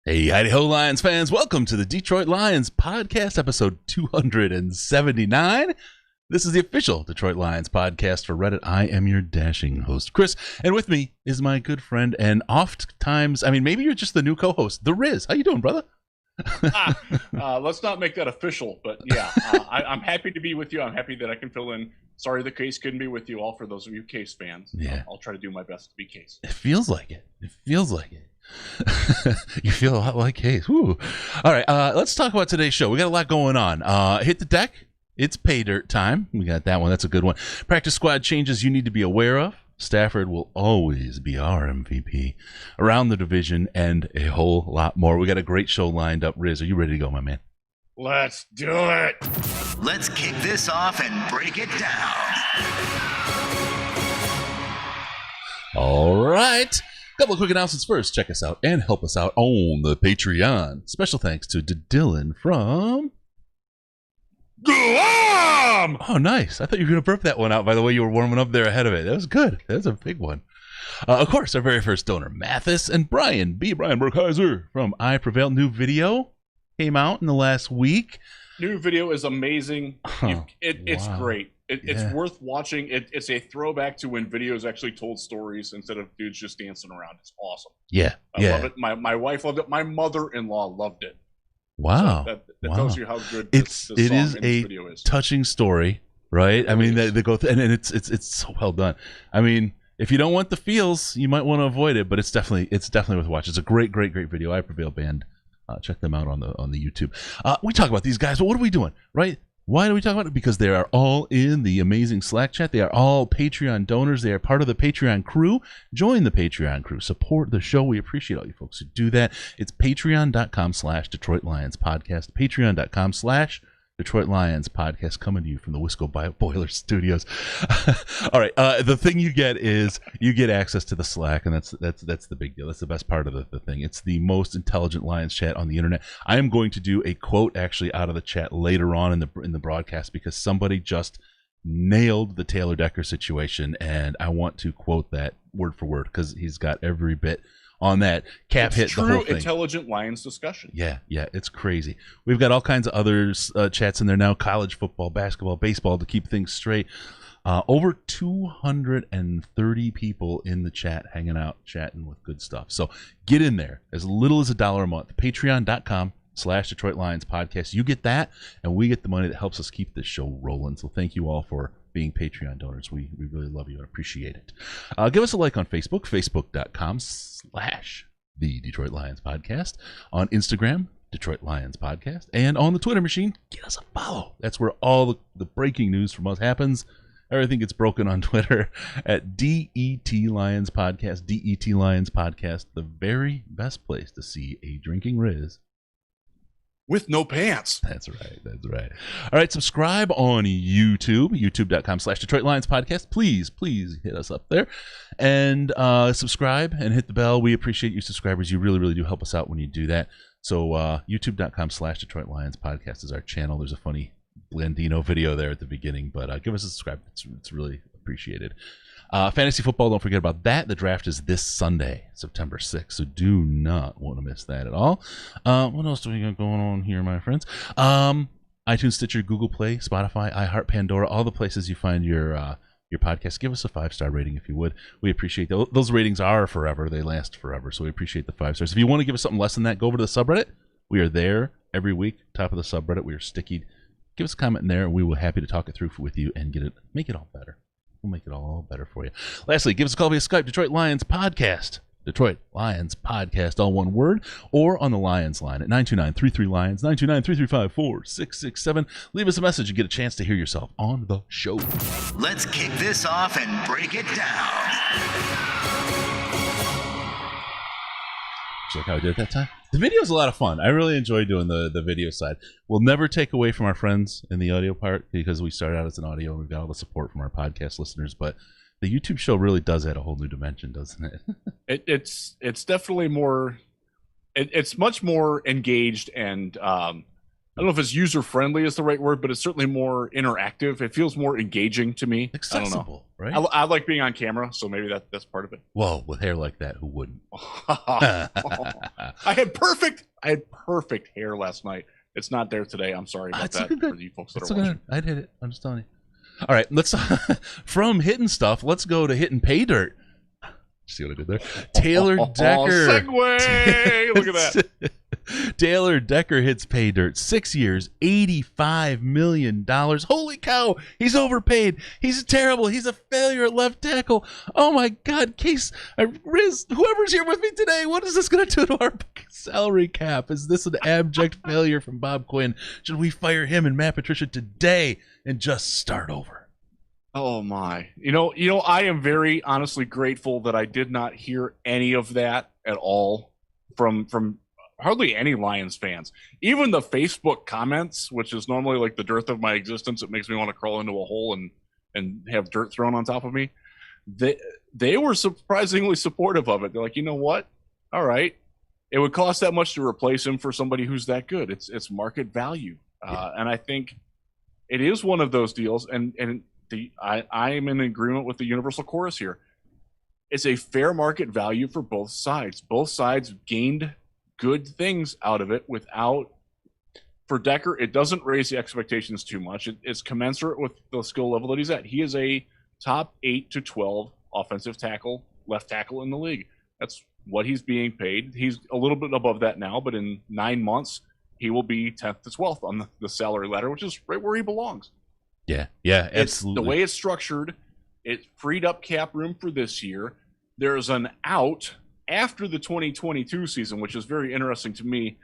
Hey, howdy-ho, Lions fans. Welcome to the Detroit Lions podcast, episode 279. This is the official Detroit Lions podcast for Reddit. I am your dashing host, Chris, and with me is my good friend and oft-times, maybe you're just the new co-host, The Riz. How you doing, brother? Let's not make that official, but yeah, I'm happy to be with you. I'm happy that I can fill in. Sorry the Case couldn't be with you all, for those of you Case fans. Yeah. I'll try to do my best to be Case. It feels like it. You feel a lot like Case. Woo. All right, let's talk about today's show. We got a lot going on. Hit the deck. It's pay dirt time. We got that one. That's a good one. Practice squad changes you need to be aware of. Stafford will always be our MVP. Around the division and a whole lot more. We got a great show lined up. Riz, are you ready to go, my man? Let's do it. Let's kick this off and break it down. All right. Couple of quick announcements first. Check us out and help us out on the Patreon. Special thanks to Dylan from Guam! Oh, nice. I thought you were going to burp that one out by the way you were warming up there ahead of it. That was good. That was a big one. Of course, our very first donor, Mathis and Brian Burkheiser from I Prevail. New video came out in the last week. New video is amazing. It's wow. great. It's worth watching. It's a throwback to when videos actually told stories instead of dudes just dancing around. It's awesome. Yeah. I love it. My wife loved it. My mother-in-law loved it. Wow. So that tells you how good it is a video is. Touching story, right? They go and it's so well done. If you don't want the feels, you might want to avoid it, but it's definitely worth watching. It's a great video. I Prevail band. Check them out on the YouTube. We talk about these guys, but what are we doing, right? Why do we talk about it? Because they are all in the amazing Slack chat. They are all Patreon donors. They are part of the Patreon crew. Join the Patreon crew. Support the show. We appreciate all you folks who do that. It's patreon.com/Detroit Lions Podcast. Patreon.com/Detroit Lions Podcast, coming to you from the Wisco Boiler Studios. All right. The thing you get is you get access to the Slack, and that's the big deal. That's the best part of the thing. It's the most intelligent Lions chat on the internet. I am going to do a quote actually out of the chat later on in the broadcast because somebody just nailed the Taylor Decker situation, and I want to quote that word for word because he's got every bit on that. Cap it's hit true, the whole thing. Intelligent Lions discussion. Yeah, it's crazy. We've got all kinds of other chats in there now, college football, basketball, baseball, to keep things straight. Over 230 people in the chat hanging out, chatting with good stuff. So get in there. As little as $1 a month. Patreon.com/Detroit Lions podcast. You get that, and we get the money that helps us keep this show rolling. So thank you all for being Patreon donors. We really love you and appreciate it. Give us a like on Facebook, facebook.com/The Detroit Lions podcast. On Instagram, Detroit Lions podcast. And on the Twitter machine, get us a follow. That's where all the breaking news from us happens. Everything gets broken on Twitter at DET Lions Podcast. DET Lions Podcast, the very best place to see a drinking Riz with no pants. That's right. All right, subscribe on YouTube, youtube.com/Detroit Lions Podcast. Please hit us up there and subscribe and hit the bell. We appreciate you subscribers. You really do help us out when you do that. So youtube.com/Detroit Lions Podcast is our channel. There's a funny Blandino video there at the beginning, but give us a subscribe. It's really appreciated. Fantasy football, don't forget about that. The draft is this Sunday, September 6th, so do not want to miss that at all. What else do we got going on here, my friends? iTunes, Stitcher, Google Play, Spotify, iHeart, Pandora, all the places you find your podcast. Give us a 5-star rating if you would. We appreciate those ratings are forever. They last forever, so we appreciate the 5 stars. If you want to give us something less than that, go over to the subreddit. We are there every week, top of the subreddit. We are sticky. Give us a comment in there, and we will be happy to talk it through with you and make it all better. We'll make it all better for you. Lastly, give us a call via Skype, Detroit Lions Podcast. Detroit Lions Podcast, all one word, or on the Lions line at 929-33-LIONS, 929-335-4667. Leave us a message and get a chance to hear yourself on the show. Let's kick this off and break it down. Just like how we did it that time. The video is a lot of fun. I really enjoy doing the video side. We'll never take away from our friends in the audio part because we started out as an audio and we've got all the support from our podcast listeners, but the YouTube show really does add a whole new dimension, doesn't it? It's definitely more. It's much more engaged, and I don't know if it's user friendly is the right word, but it's certainly more interactive. It feels more engaging to me. Accessible, right? I like being on camera, so maybe that's part of it. Well, with hair like that, who wouldn't? I had perfect hair last night. It's not there today. I'm sorry about that for you folks that are watching. I'd hit it. I'm just telling you. All right, let's from hitting stuff. Let's go to hitting pay dirt. See what I did there? Taylor Decker. Segue. Look at that. Taylor Decker hits pay dirt. 6 years, $85 million. Holy cow, he's overpaid. He's terrible. He's a failure at left tackle. Oh my God, Case, Riz, whoever's here with me today, what is this going to do to our salary cap? Is this an abject failure from Bob Quinn? Should we fire him and Matt Patricia today and just start over? Oh my. You know, I am very honestly grateful that I did not hear any of that at all from hardly any Lions fans. Even the Facebook comments, which is normally like the dearth of my existence, it makes me want to crawl into a hole and have dirt thrown on top of me. They were surprisingly supportive of it. They're like, you know what? All right. It would cost that much to replace him for somebody who's that good. It's market value. And I think it is one of those deals, and I am in agreement with the universal chorus here. It's a fair market value for both sides. Both sides gained good things out of it for Decker. It doesn't raise the expectations too much. It's commensurate with the skill level that he's at. He is a top 8 to 12 offensive tackle, left tackle in the league. That's what he's being paid. He's a little bit above that now, but in 9 months, he will be 10th to 12th on the salary ladder, which is right where he belongs. Yeah, absolutely. The way it's structured, it freed up cap room for this year. There's an out after the 2022 season, which is very interesting to me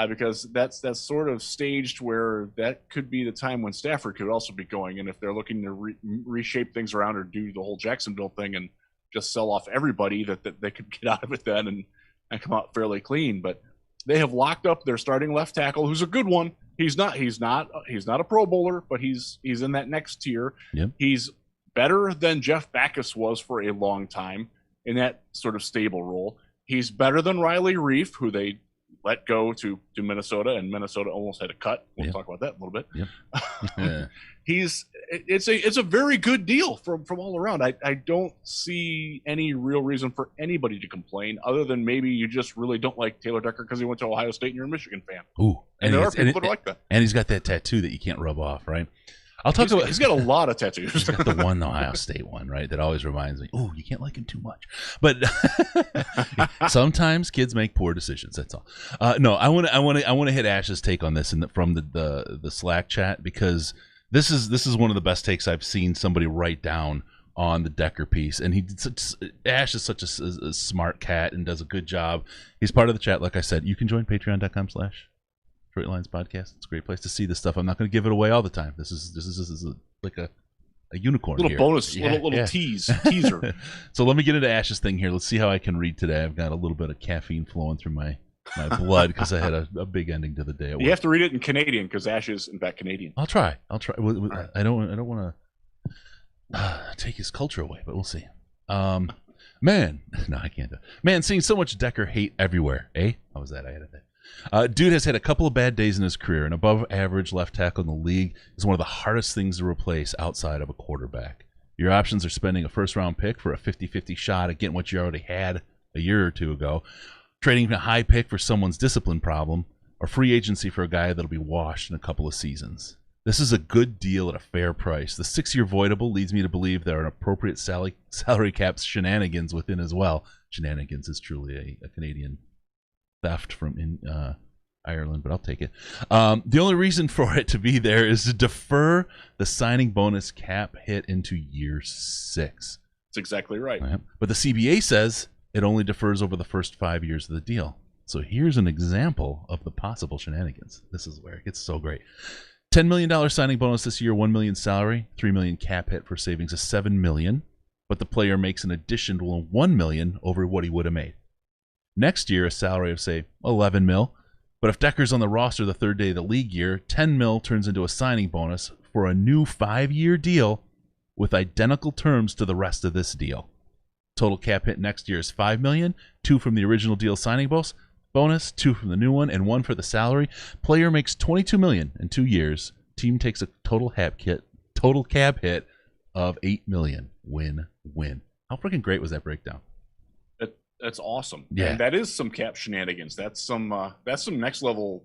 because that's sort of staged where that could be the time when Stafford could also be going. And if they're looking to reshape things around or do the whole Jacksonville thing and just sell off everybody, that they could get out of it then and come out fairly clean. But they have locked up their starting left tackle, who's a good one. He's not a Pro Bowler, but he's in that next tier. Yep. He's better than Jeff Backus was for a long time in that sort of stable role. He's better than Riley Reif, who they let go to Minnesota, and Minnesota almost had a cut. We'll talk about that a little bit. Yep. It's a very good deal from all around. I don't see any real reason for anybody to complain, other than maybe you just really don't like Taylor Decker because he went to Ohio State and you're a Michigan fan. Ooh, and there are people that like that. And he's got that tattoo that you can't rub off, right? He's got a lot of tattoos. He's got the one Ohio State one, right? That always reminds me, oh, you can't like him too much. But sometimes kids make poor decisions. That's all. No, I want to hit Ash's take on this from the Slack chat, because this is one of the best takes I've seen somebody write down on the Decker piece. And Ash is such a smart cat and does a good job. He's part of the chat. Like I said, you can join patreon.com/Detroit Lions podcast. It's a great place to see this stuff. I'm not going to give it away all the time. This is like a unicorn. Little here. Bonus, little teaser. So let me get into Ash's thing here. Let's see how I can read today. I've got a little bit of caffeine flowing through my blood because I had a big ending to the day. You have to read it in Canadian because Ash is in fact Canadian. I'll try. Right. I don't want to take his culture away, but we'll see. Man, no, I can't. Man, seeing so much Decker hate everywhere. How was that? I added that. Dude has had a couple of bad days in his career. An above-average left tackle in the league is one of the hardest things to replace outside of a quarterback. Your options are spending a first-round pick for a 50-50 shot at getting what you already had a year or two ago, trading a high pick for someone's discipline problem, or free agency for a guy that'll be washed in a couple of seasons. This is a good deal at a fair price. The 6-year voidable leads me to believe there are an appropriate salary cap shenanigans within as well. Shenanigans is truly a Canadian theft from Ireland, but I'll take it. The only reason for it to be there is to defer the signing bonus cap hit into year 6. That's exactly right. But the CBA says it only defers over the first 5 years of the deal. So here's an example of the possible shenanigans. This is where it gets so great. $10 million signing bonus this year, $1 million salary, $3 million cap hit for savings of $7 million, but the player makes an additional $1 million over what he would have made. Next year, a salary of, say, $11 million, but if Decker's on the roster the third day of the league year, $10 million turns into a signing bonus for a new 5-year deal with identical terms to the rest of this deal. Total cap hit next year is $5 million, $2 from the original deal signing bonus, $2 from the new one, and $1 for the salary. Player makes $22 million in 2 years. Team takes a total cap hit of $8 million. Win. How freaking great was that breakdown? That's awesome. Yeah, and that is some cap shenanigans. That's some next level,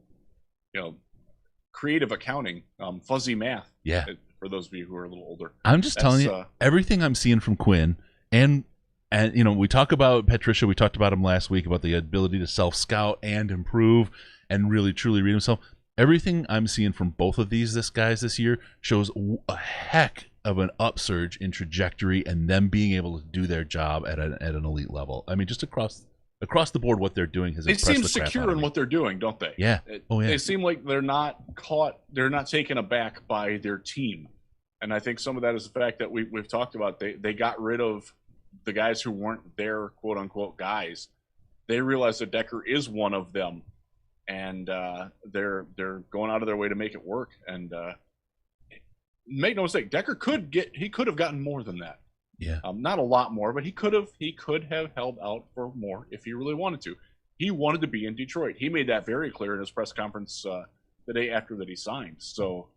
creative accounting, fuzzy math. Yeah. For those of you who are a little older, I'm just telling you, everything I'm seeing from Quinn and we talk about Patricia. We talked about him last week about the ability to self-scout and improve and really truly read himself. Everything I'm seeing from both of these guys this year shows a heck of an upsurge in trajectory and them being able to do their job at an elite level. I mean, just across the board, what they're doing has impressed the crap out of me. They seem secure in what they're doing, don't they? Yeah. They seem like they're not caught. They're not taken aback by their team, and I think some of that is the fact that we've talked about. They got rid of the guys who weren't their quote unquote guys. They realized that Decker is one of them, and they're going out of their way to make it work. And make no mistake, Decker could have gotten more than that. Yeah, not a lot more, but he could have held out for more if he really wanted to. He wanted to be in Detroit. He made that very clear in his press conference the day after that he signed. So,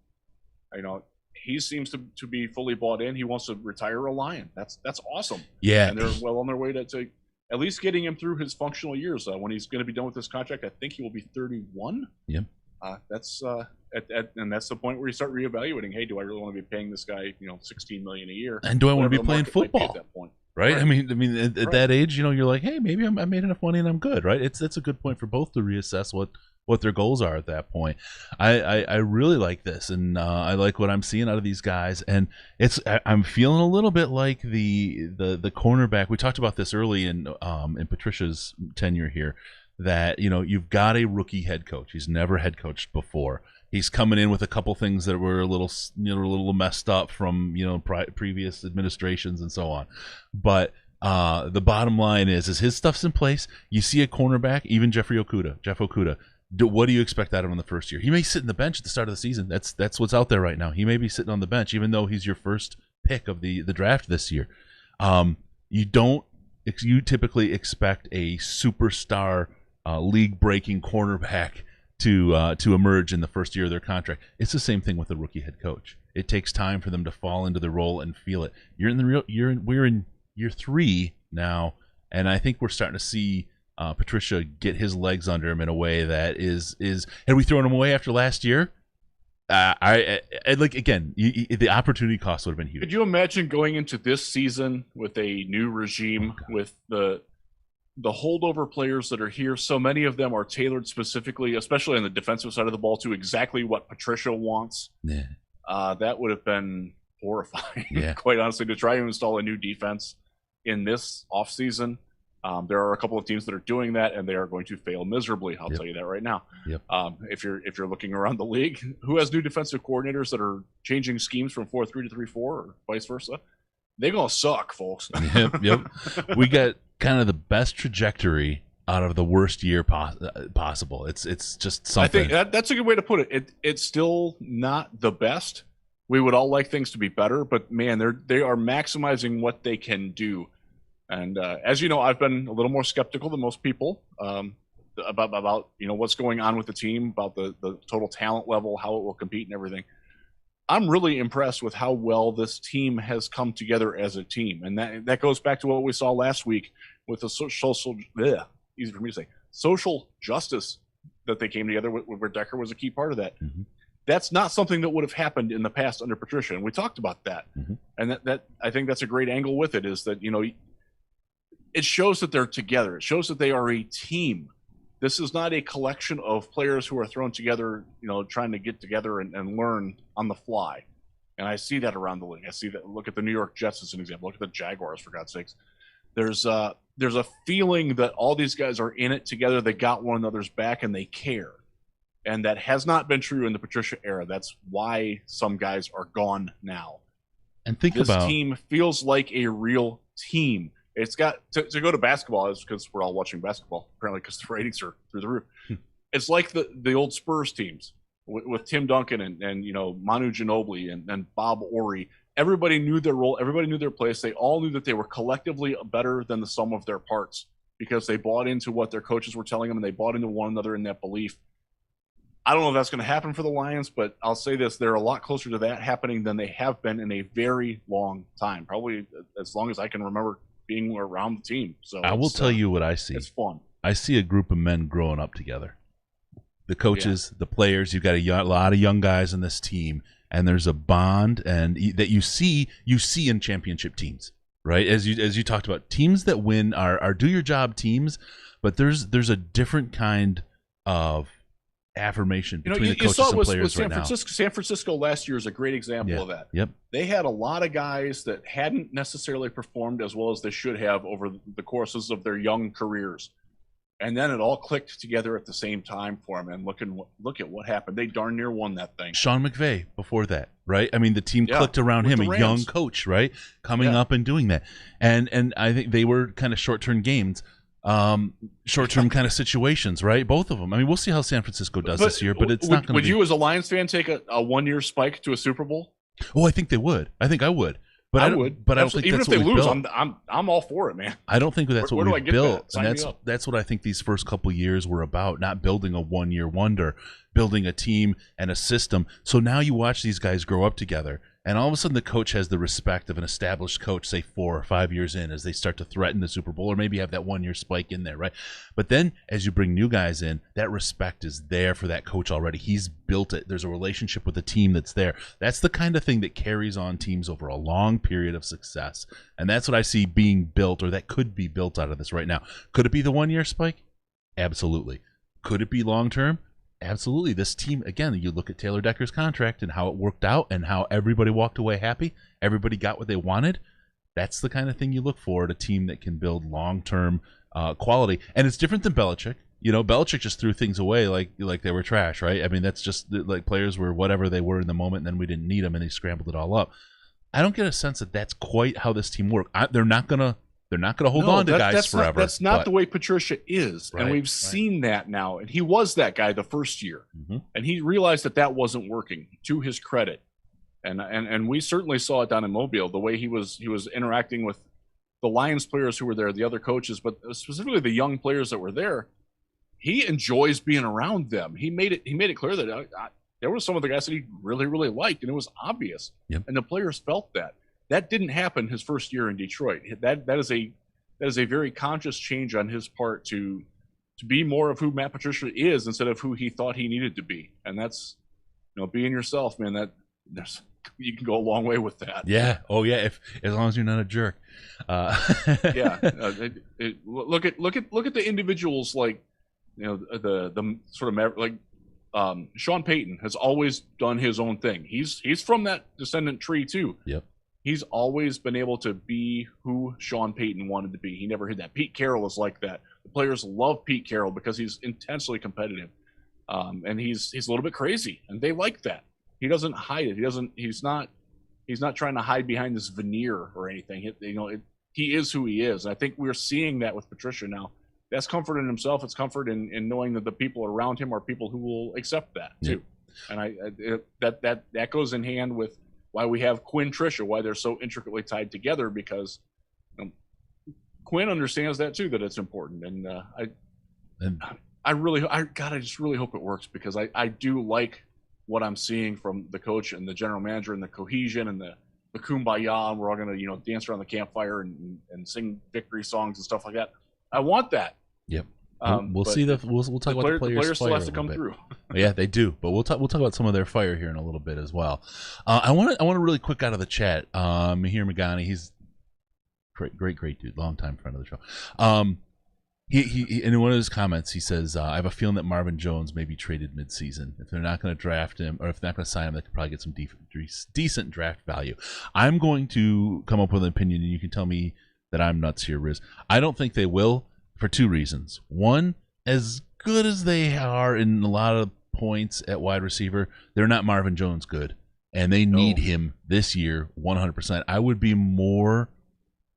he seems to be fully bought in. He wants to retire a Lion. That's awesome. Yeah, and they're well on their way to at least getting him through his functional years. When he's going to be done with this contract, I think he will be 31. Yep. That's and that's the point where you start reevaluating. Hey, do I really want to be paying this guy, $16 million a year? And do I want to be playing football at that point? Right? I mean, at that age, you're like, hey, maybe I made enough money and I'm good, right? That's a good point for both to reassess what their goals are at that point. I really like this, and I like what I'm seeing out of these guys, and I'm feeling a little bit like the cornerback. We talked about this early in Patricia's tenure here, that you've got a rookie head coach. He's never head coached before. He's coming in with a couple things that were a little messed up from previous administrations and so on, but the bottom line is his stuff's in place. You see a cornerback, even Jeff Okudah. What do you expect out of him in the first year? He may sit in the bench at the start of the season. That's what's out there right now. He may be sitting on the bench, even though he's your first pick of the draft this year. You typically expect a superstar league-breaking cornerback to emerge in the first year of their contract. It's the same thing with a rookie head coach. It takes time for them to fall into the role and feel it. We're in year 3 now, and I think we're starting to see Patricia get his legs under him in a way that is. Had we thrown him away after last year? I like, again, the opportunity cost would have been huge. Could you imagine going into this season with a new regime, with the holdover players that are here? So many of them are tailored specifically, especially on the defensive side of the ball, to exactly what Patricia wants. Yeah. That would have been horrifying, yeah. quite honestly, to try and install a new defense in this offseason. There are a couple of teams that are doing that, and they are going to fail miserably. I'll tell you that right now. Yep. If you're looking around the league, who has new defensive coordinators that are changing schemes from 4-3 to 3-4 or vice versa? They're gonna suck, folks. Yep. We got kind of the best trajectory out of the worst year possible. It's just something. I think that's a good way to put it. It's still not the best. We would all like things to be better, but man, they are maximizing what they can do. And as you know, I've been a little more skeptical than most people about what's going on with the team, about the total talent level, how it will compete, and everything. I'm really impressed with how well this team has come together as a team, and that goes back to what we saw last week with the easy for me to say, social justice that they came together with, where Decker was a key part of that. Mm-hmm. That's not something that would have happened in the past under Patricia, and we talked about that. Mm-hmm. And that I think that's a great angle with it, is that it shows that they're together. It shows that they are a team. This is not a collection of players who are thrown together, trying to get together and learn on the fly. And I see that around the league. I see that. Look at the New York Jets as an example. Look at the Jaguars, for God's sakes. There's a feeling that all these guys are in it together. They got one another's back and they care. And that has not been true in the Patricia era. That's why some guys are gone now. And this team feels like a real team. It's got to go to basketball, is because we're all watching basketball, apparently, because the ratings are through the roof. It's like the old Spurs teams with Tim Duncan and Manu Ginobili and Bob Orry. Everybody knew their role. Everybody knew their place. They all knew that they were collectively better than the sum of their parts, because they bought into what their coaches were telling them, and they bought into one another in that belief. I don't know if that's going to happen for the Lions, but I'll say this: they're a lot closer to that happening than they have been in a very long time, probably as long as I can remember being around the team. So I will tell you what I see. It's fun. I see a group of men growing up together. The coaches, the players. You've got a lot of young guys in this team, and there's a bond, and that you see in championship teams, right? As you talked about, teams that win are do your job teams, but there's a different kind of affirmation between the coaches and players right now. San Francisco last year is a great example of that. Yep. They had a lot of guys that hadn't necessarily performed as well as they should have over the courses of their young careers. And then it all clicked together at the same time for them. And look at what happened. They darn near won that thing. Sean McVay before that, right? I mean, the team clicked around him, a young coach, right? Coming up and doing that. And I think they were kind of short-term games. Short-term kind of situations, right? Both of them. I mean, we'll see how San Francisco does this year, but it's not going to be. Would you, as a Lions fan, take a one-year spike to a Super Bowl? Oh, I think they would. I think I would. But I would. But I don't think even that's if they what we lose, built. I'm all for it, man. I don't think that's what we built, and Sign that's what I think these first couple years were about. Not building a one-year wonder, building a team and a system. So now you watch these guys grow up together. And all of a sudden, the coach has the respect of an established coach, say 4 or 5 years in, as they start to threaten the Super Bowl, or maybe have that one-year spike in there, right? But then, as you bring new guys in, that respect is there for that coach already. He's built it. There's a relationship with the team that's there. That's the kind of thing that carries on teams over a long period of success. And that's what I see being built, or that could be built out of this right now. Could it be the one-year spike? Absolutely. Could it be long-term? Absolutely. This team, again, you look at Taylor Decker's contract and how it worked out and how everybody walked away happy. Everybody got what they wanted. That's the kind of thing you look for at a team that can build long-term quality. And it's different than Belichick. Belichick just threw things away like they were trash, right? I mean, that's just like players were whatever they were in the moment, and then we didn't need them, and they scrambled it all up. I don't get a sense that that's quite how this team works. They're not gonna hold on to guys forever. That's not the way Patricia is, and we've seen that now. And he was that guy the first year, and he realized that wasn't working, to his credit. And we certainly saw it down in Mobile, the way he was interacting with the Lions players who were there, the other coaches, but specifically the young players that were there. he enjoys being around them. He made it clear that there were some of the guys that he really, really liked, and it was obvious. Yep. And the players felt that. That didn't happen his first year in Detroit. That is a very conscious change on his part to be more of who Matt Patricia is instead of who he thought he needed to be. And that's, being yourself, man. You can go a long way with that. Yeah. Oh yeah. As long as you're not a jerk. Yeah. Look at the individuals like, the sort of like Sean Payton has always done his own thing. He's from that descendant tree too. Yep. He's always been able to be who Sean Payton wanted to be. He never hid that. Pete Carroll is like that. The players love Pete Carroll because he's intensely competitive, and he's a little bit crazy, and they like that. He doesn't hide it. He's not trying to hide behind this veneer or anything. He is who he is. And I think we're seeing that with Patricia now. That's comfort in himself. It's comfort in knowing that the people around him are people who will accept that too. And that goes in hand with why we have Quinn Tricia, why they're so intricately tied together, because Quinn understands that too, that it's important. And I just really hope it works, because I do like what I'm seeing from the coach and the general manager, and the cohesion and the kumbaya, and we're all going to dance around the campfire and sing victory songs and stuff like that. I want that. Yep. We'll see we'll talk about the players still have to come through. Yeah, they do. But we'll talk about some of their fire here in a little bit as well. I want to really quick out of the chat. Mahir Magani, he's great dude, longtime friend of the show. He in one of his comments, he says, I have a feeling that Marvin Jones may be traded midseason. If they're not going to draft him, or if they're not going to sign him, they could probably get some decent draft value. I'm going to come up with an opinion, and you can tell me that I'm nuts here, Riz. I don't think they will, for two reasons. One, as good as they are in a lot of points at wide receiver, they're not Marvin Jones good, and they need him this year 100%. I would be more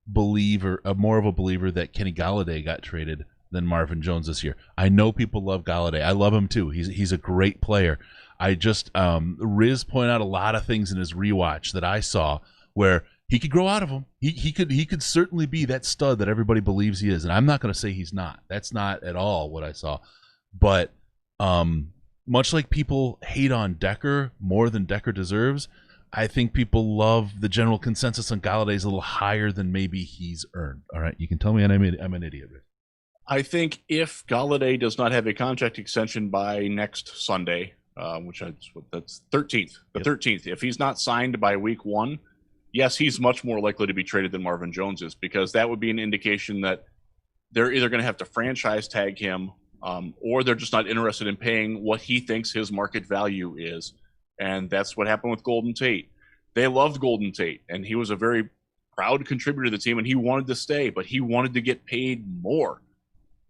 of a believer that Kenny Golladay got traded than Marvin Jones this year. I know people love Golladay. I love him too. He's a great player. I just Riz pointed out a lot of things in his rewatch that I saw where he could grow out of them. He could certainly be that stud that everybody believes he is, and I'm not going to say he's not. That's not at all what I saw. But much like people hate on Decker more than Decker deserves, I think people love the general consensus on Golladay is a little higher than maybe he's earned. All right, you can tell me I'm an idiot, Rick. I think if Golladay does not have a contract extension by next Sunday, that's 13th, the 13th, if he's not signed by week 1, yes, he's much more likely to be traded than Marvin Jones is, because that would be an indication that they're either going to have to franchise tag him, or they're just not interested in paying what he thinks his market value is. And that's what happened with Golden Tate. They loved Golden Tate, and he was a very proud contributor to the team, and he wanted to stay, but he wanted to get paid more.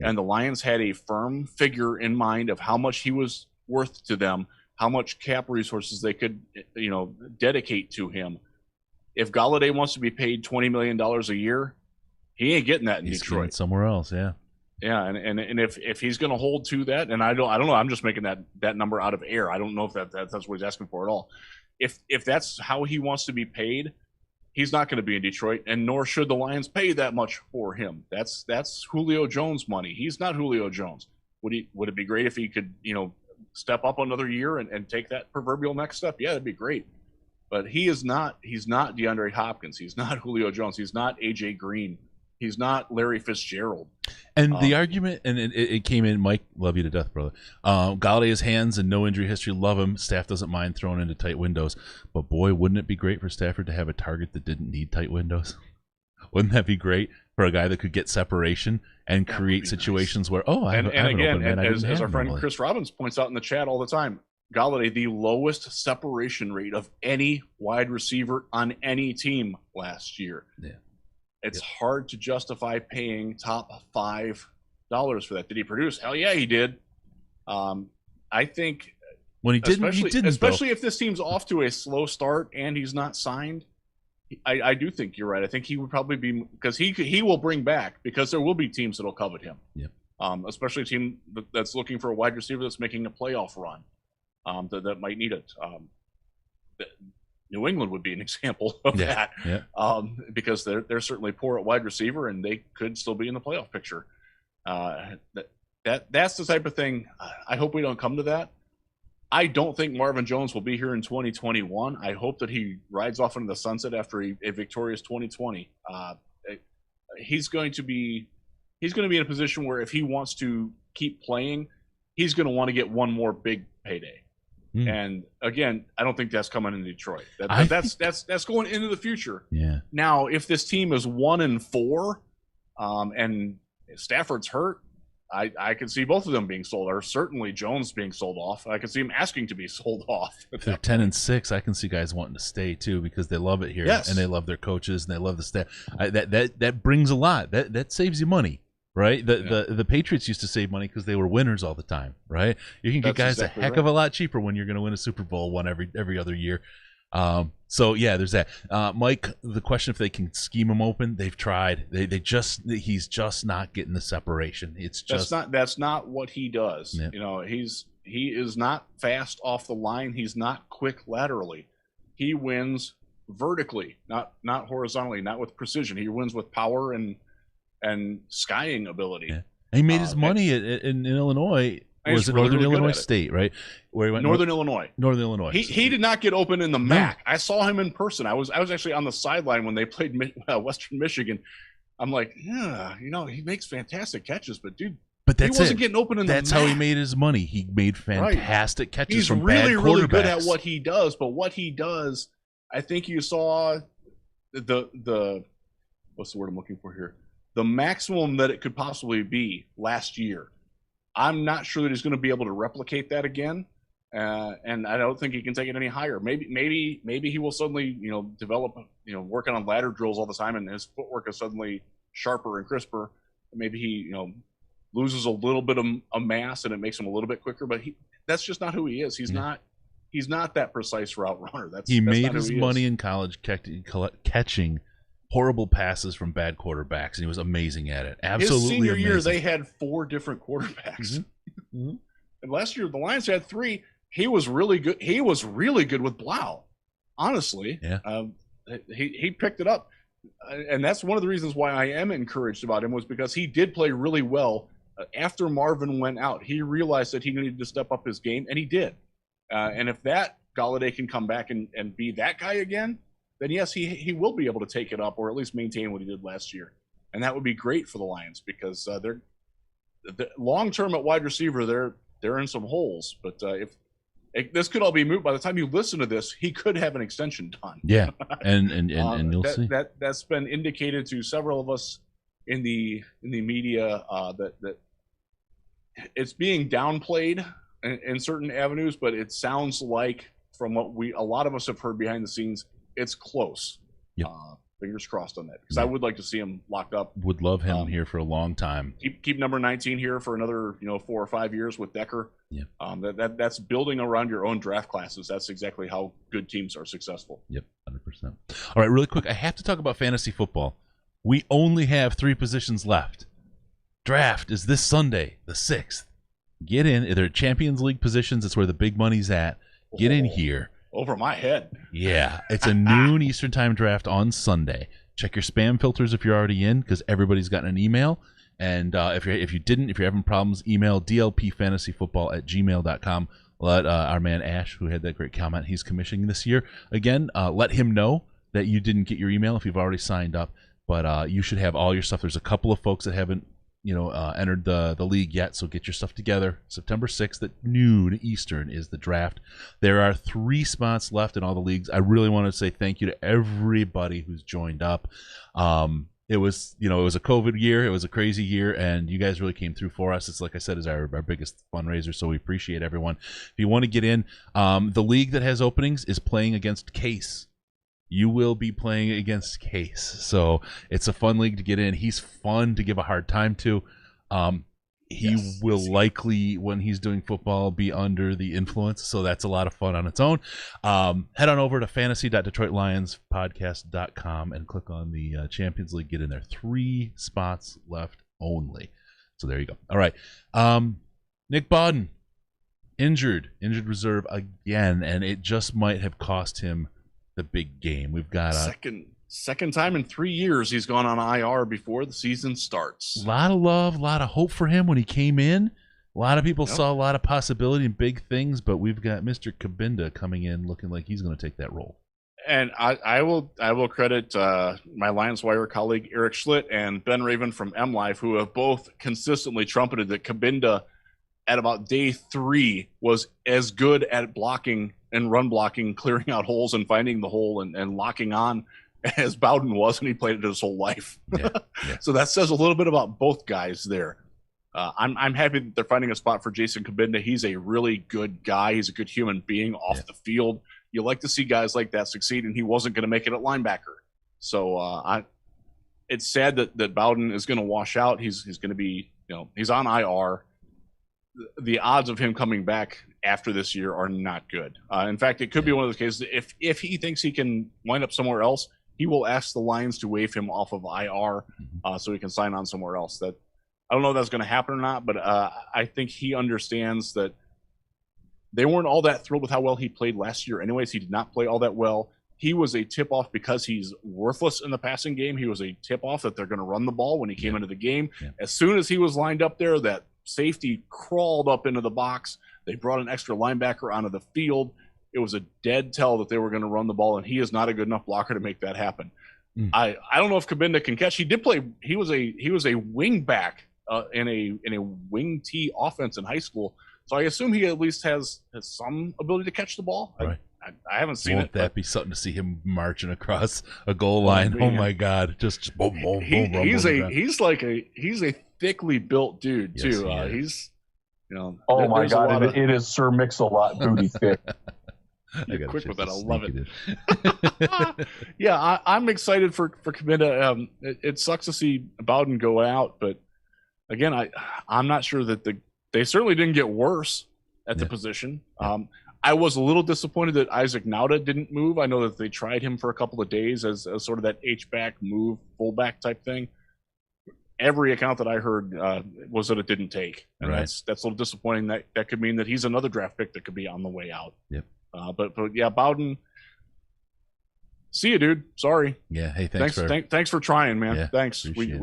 And the Lions had a firm figure in mind of how much he was worth to them, how much cap resources they could, dedicate to him. If Golladay wants to be paid $20 million a year, he ain't getting that in Detroit. Somewhere else, yeah. Yeah, and if he's going to hold to that, and I don't know, I'm just making that number out of air. I don't know if that's what he's asking for at all. If that's how he wants to be paid, he's not going to be in Detroit, and nor should the Lions pay that much for him. That's Julio Jones money. He's not Julio Jones. Would it be great if he could step up another year and take that proverbial next step? Yeah, that'd be great. But he's not DeAndre Hopkins. He's not Julio Jones. He's not AJ Green. He's not Larry Fitzgerald. And the argument, and it came in, Mike, love you to death, brother. Galladay's hands and no injury history, love him. Staff doesn't mind throwing into tight windows. But boy, wouldn't it be great for Stafford to have a target that didn't need tight windows? Wouldn't that be great for a guy that could get separation and create situations where, I have an open man. As our friend Chris Robbins points out in the chat all the time, Golladay, the lowest separation rate of any wide receiver on any team last year. Yeah. It's hard to justify paying top $5 for that. Did he produce? Hell yeah, he did. I think when he didn't, especially if this team's off to a slow start and he's not signed. I do think you're right. I think he would probably be, because he will bring back, because there will be teams that'll covet him. Yep. Especially a team that's looking for a wide receiver that's making a playoff run. That might need it. New England would be an example of that, because they're certainly poor at wide receiver, and they could still be in the playoff picture. that's the type of thing. I hope we don't come to that. I don't think Marvin Jones will be here in 2021. I hope that he rides off into the sunset after a victorious 2020. He's going to be in a position where if he wants to keep playing, he's going to want to get one more big payday. And again, I don't think that's coming in Detroit. That's going into the future. Yeah. Now, if this team is 1-4, and Stafford's hurt, I could see both of them being sold, or certainly Jones being sold off. I could see him asking to be sold off. If they're 10-6, I can see guys wanting to stay too because they love it here, and they love their coaches and they love the staff. That brings a lot. That saves you money. Right, the Patriots used to save money because they were winners all the time. Right, you can get guys exactly a heck of a lot cheaper when you're going to win a Super Bowl one every other year. So yeah, there's that. Mike, the question if they can scheme him open, they've tried. He's just not getting the separation. It's just that's not what he does. Yeah. You know, he is not fast off the line. He's not quick laterally. He wins vertically, not horizontally, not with precision. He wins with power and skying ability. Yeah. He made his money in Illinois. Or was it Northern Illinois State, right? Where he went Northern Illinois. Northern Illinois. He did not get open in the MAC. I saw him in person. I was actually on the sideline when they played Western Michigan. I'm like, yeah, you know, he makes fantastic catches, but dude, he wasn't getting open in the MAC. That's how he made his money. He made fantastic catches from bad quarterbacks. He's really good at what he does, but what he does, I think you saw the what's the word I'm looking for here? The maximum that it could possibly be last year. I'm not sure that he's going to be able to replicate that again, and I don't think he can take it any higher. Maybe he will suddenly, you know, develop, you know, working on ladder drills all the time, and his footwork is suddenly sharper and crisper. Maybe he, you know, loses a little bit of mass, and it makes him a little bit quicker. But that's just not who he is. He's not that precise route runner. He made his money in college catching horrible passes from bad quarterbacks, and he was amazing at it. Absolutely His senior amazing. year, they had 4 different quarterbacks. Mm-hmm. And last year, the Lions had 3. He was really good. He was really good with Blau, honestly. Yeah. He picked it up. And that's one of the reasons why I am encouraged about him, was because he did play really well. After Marvin went out, he realized that he needed to step up his game, and he did. And if that Galladay can come back and be that guy again, then yes, he will be able to take it up, or at least maintain what he did last year. And that would be great for the Lions, because they're long term at wide receiver, they're in some holes. But if this could all be moot by the time you listen to this, he could have an extension done. Yeah, and you'll see that's been indicated to several of us in the media, that it's being downplayed in certain avenues, but it sounds like, from what a lot of us have heard behind the scenes, it's close. Yep. Fingers crossed on that, because I would like to see him locked up. Would love him here for a long time. Keep number 19 here for another 4 or 5 years with Decker. Yeah. That's building around your own draft classes. That's exactly how good teams are successful. Yep, 100%. All right, really quick, I have to talk about fantasy football. We only have 3 positions left. Draft is this Sunday, the 6th. Get in. They're Champions League positions. It's where the big money's at. Get in here. Over my head. Yeah, it's a noon Eastern time draft on Sunday. Check your spam filters if you're already in, because everybody's gotten an email. And if you're having problems, email dlpfantasyfootball@gmail.com. Let our man Ash, who had that great comment, he's commissioning this year again. Let him know that you didn't get your email if you've already signed up. But you should have all your stuff. There's a couple of folks that haven't entered the league yet, so get your stuff together. September 6th at noon Eastern is the draft. There are 3 spots left in all the leagues. I really want to say thank you to everybody who's joined up. It was a COVID year. It was a crazy year, and you guys really came through for us. It's, like I said, is our biggest fundraiser, so we appreciate everyone. If you want to get in, the league that has openings is playing against Case. You will be playing against Case. So it's a fun league to get in. He's fun to give a hard time to. He will likely, when he's doing football, be under the influence. So that's a lot of fun on its own. Head on over to fantasy.detroitlionspodcast.com and click on the Champions League. Get in there. 3 spots left only. So there you go. All right. Nick Bodden, injured reserve again, and it just might have cost him the big game. We've got second time in 3 years he's gone on IR before the season starts. A lot of love, a lot of hope for him when he came in. A lot of people saw a lot of possibility and big things, but we've got Mr. Kabinda coming in looking like he's going to take that role. And I will credit my Lions Wire colleague Eric Schlitt and Ben Raven from MLive, who have both consistently trumpeted that Kabinda at about day 3 was as good at blocking and run blocking, clearing out holes and finding the hole and locking on as Bowden was, and he played it his whole life. Yeah. So that says a little bit about both guys there. I'm happy that they're finding a spot for Jason Kabinda. He's a really good guy. He's a good human being off the field. You like to see guys like that succeed, and he wasn't going to make it at linebacker. So it's sad that Bowden is going to wash out. He's going to be, he's on IR. The odds of him coming back after this year are not good. In fact, it could be one of those cases. If he thinks he can wind up somewhere else, he will ask the Lions to waive him off of IR so he can sign on somewhere else. That I don't know if that's going to happen or not, but I think he understands that they weren't all that thrilled with how well he played last year. Anyways, he did not play all that well. He was a tip-off because he's worthless in the passing game. He was a tip-off that they're going to run the ball when he came into the game. Yeah. As soon as he was lined up there, that safety crawled up into the box. They brought an extra linebacker onto the field. It was a dead tell that they were going to run the ball, and he is not a good enough blocker to make that happen. I don't know if Kabinda can catch. He did play. He was a wing back in a wing T offense in high school. So I assume he at least has some ability to catch the ball. Right. I haven't seen it. Won't that be something to see him marching across a goal line? Oh my God! Just boom, boom, boom. He's a thickly built dude too. He's Oh my God! It is Sir Mix-a-Lot booty thick. You're quick with that. I love it. Yeah, I'm excited for Kabinda. It sucks to see Bowden go out, but again, I'm not sure that they certainly didn't get worse at the position. I was a little disappointed that Isaac Nauta didn't move. I know that they tried him for a couple of days as sort of that H-back move, fullback type thing. Every account that I heard was that it didn't take. And that's a little disappointing. That could mean that he's another draft pick that could be on the way out. Yep. But yeah, Bowden, see you, dude. Sorry. Yeah, hey, thanks for trying, man. Yeah, thanks. We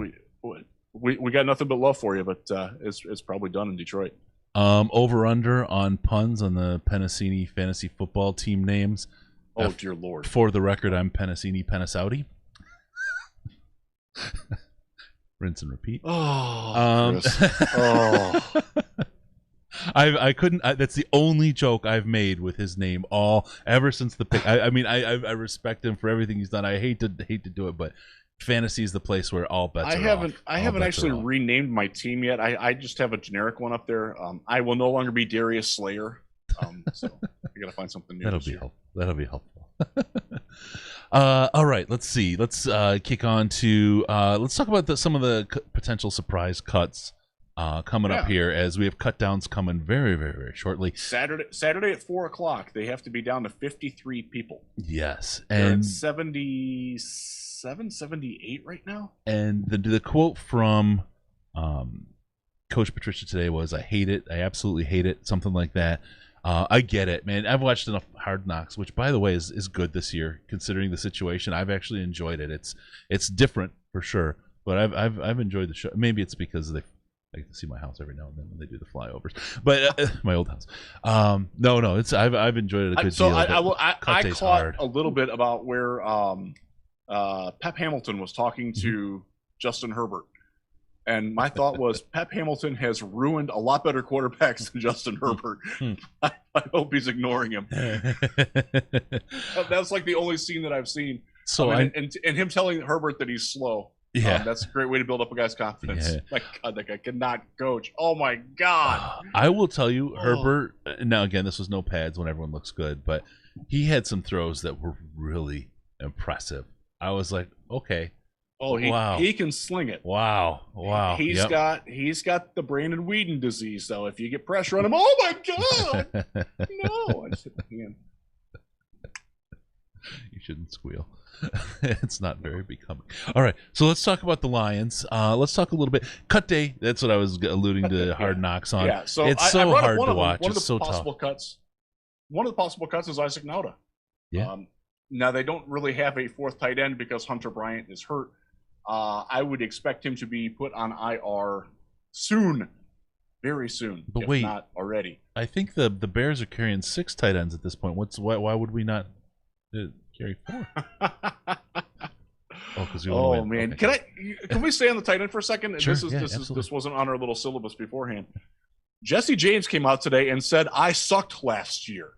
got nothing but love for you, but it's probably done in Detroit. Over under on puns on the Penasini fantasy football team names. Oh dear Lord! For the record, I'm Penasini Penasauti. Rinse and repeat. Oh, I couldn't. That's the only joke I've made with his name ever since the pick. I mean, I respect him for everything he's done. I hate to do it, but fantasy is the place where all bets are off. I haven't actually renamed my team yet. I just have a generic one up there. I will no longer be Darius Slayer. So I gotta find something new. That'll be helpful. All right, let's see. Let's kick on to let's talk about some of the potential surprise cuts coming up here, as we have cut downs coming very, very, very shortly. Saturday at 4:00. They have to be down to 53 people. Yes, they're at 77, 78 right now. And the quote from Coach Patricia today was, "I hate it. I absolutely hate it." Something like that. I get it, man. I've watched enough Hard Knocks, which, by the way, is good this year considering the situation. I've actually enjoyed it. It's different for sure, but I've enjoyed the show. Maybe it's because I get to see my house every now and then when they do the flyovers, but my old house. No, I've enjoyed it a good deal. I caught a little bit about where Pep Hamilton was talking to Justin Herbert. And my thought was, Pep Hamilton has ruined a lot better quarterbacks than Justin Herbert. I hope he's ignoring him. That's like the only scene that I've seen. So and him telling Herbert that he's slow. Yeah, that's a great way to build up a guy's confidence. Yeah. My God, that guy cannot coach. Oh my God! I will tell you, Herbert. Now again, this was no pads when everyone looks good, but he had some throws that were really impressive. I was like, okay. Oh, he can sling it. Wow. He's got the Brandon Whedon disease, though. If you get pressure on him, oh my God, no! I just hit my hand. You shouldn't squeal. It's not very becoming. All right, so let's talk about the Lions. Let's talk a little bit. Cut day. That's what I was alluding to. Hard Knocks on. Yeah. So it's so hard to watch. It's so tough. One of the possible cuts is Isaac Nauta. Yeah. Now they don't really have a fourth tight end because Hunter Bryant is hurt. I would expect him to be put on IR soon, very soon, but if wait, not already. I think the Bears are carrying 6 tight ends at this point. Why would we not carry 4? Oh man, okay. Can we stay on the tight end for a second? Sure, This wasn't on our little syllabus beforehand. Jesse James came out today and said, "I sucked last year."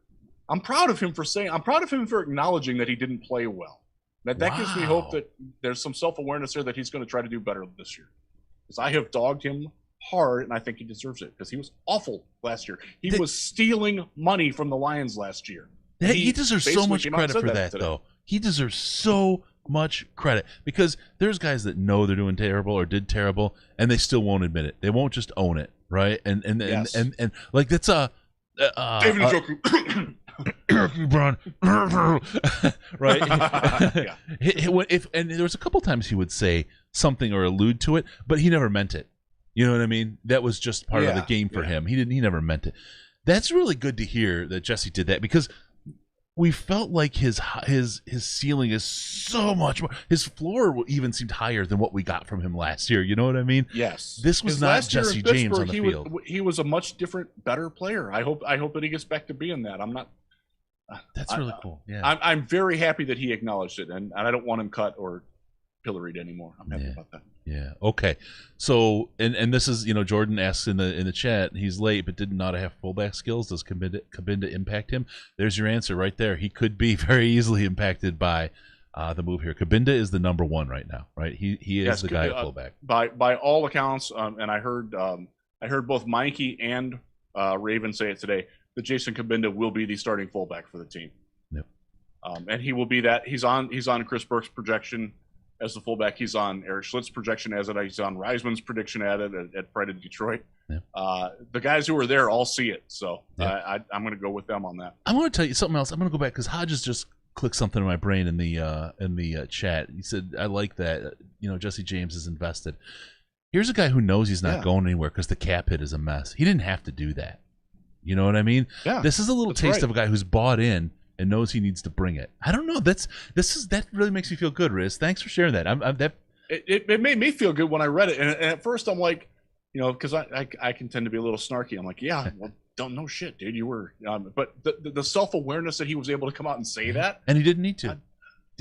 I'm proud of him for acknowledging that he didn't play well. That gives me hope that there's some self-awareness there that he's going to try to do better this year. Because I have dogged him hard, and I think he deserves it because he was awful last year. He was stealing money from the Lions last year. He deserves so much credit for that, though. He deserves so much credit because there's guys that know they're doing terrible or did terrible, and they still won't admit it. They won't just own it, right? And like that's a David Njoku. Brown, right? And there was a couple times he would say something or allude to it, but he never meant it. You know what I mean? That was just part of the game for him. He never meant it. That's really good to hear that Jesse did that because we felt like his ceiling is so much more. His floor even seemed higher than what we got from him last year. You know what I mean? Yes. This was not Jesse James on the field. He was a much different, better player. I hope that he gets back to being that. I'm not. That's really cool. Yeah. I'm very happy that he acknowledged it, and I don't want him cut or pilloried anymore. I'm happy about that. Yeah. Okay. So, and this is, Jordan asks in the chat, he's late, but did not have fullback skills. Does Kabinda impact him? There's your answer right there. He could be very easily impacted by the move here. Kabinda is the number 1 right now, right? He is the guy at fullback. By all accounts, and I heard both Mikey and Raven say it today, that Jason Kabinda will be the starting fullback for the team. Yep. And he will be that. He's on Chris Burke's projection as the fullback. He's on Eric Schlitt's projection as it. He's on Reisman's prediction at it at Pride of Detroit. Yep. The guys who are there all see it. So I'm going to go with them on that. I'm going to tell you something else. I'm going to go back because Hodges just clicked something in my brain in the chat. He said, I like that. Jesse James is invested. Here's a guy who knows he's not going anywhere because the cap hit is a mess. He didn't have to do that. You know what I mean? Yeah, this is a little taste of a guy who's bought in and knows he needs to bring it. I don't know. That really makes me feel good, Riz. Thanks for sharing that. It made me feel good when I read it, and at first I'm like, because I can tend to be a little snarky. I'm like, well, don't know shit, dude. You were, but the self-awareness that he was able to come out and say that, and he didn't need to.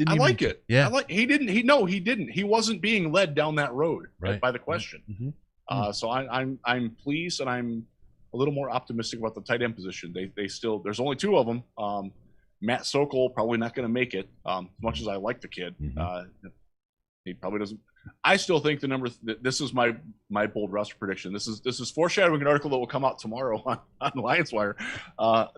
I like it. Yeah, he didn't. He didn't. He wasn't being led down that road by the question. Mm-hmm. So I'm pleased, and I'm a little more optimistic about the tight end position. They still, there's only 2 of them. Matt Sokol probably not going to make it. As much as I like the kid, he probably doesn't. I still think this is my bold roster prediction. This is foreshadowing an article that will come out tomorrow on Lions Wire.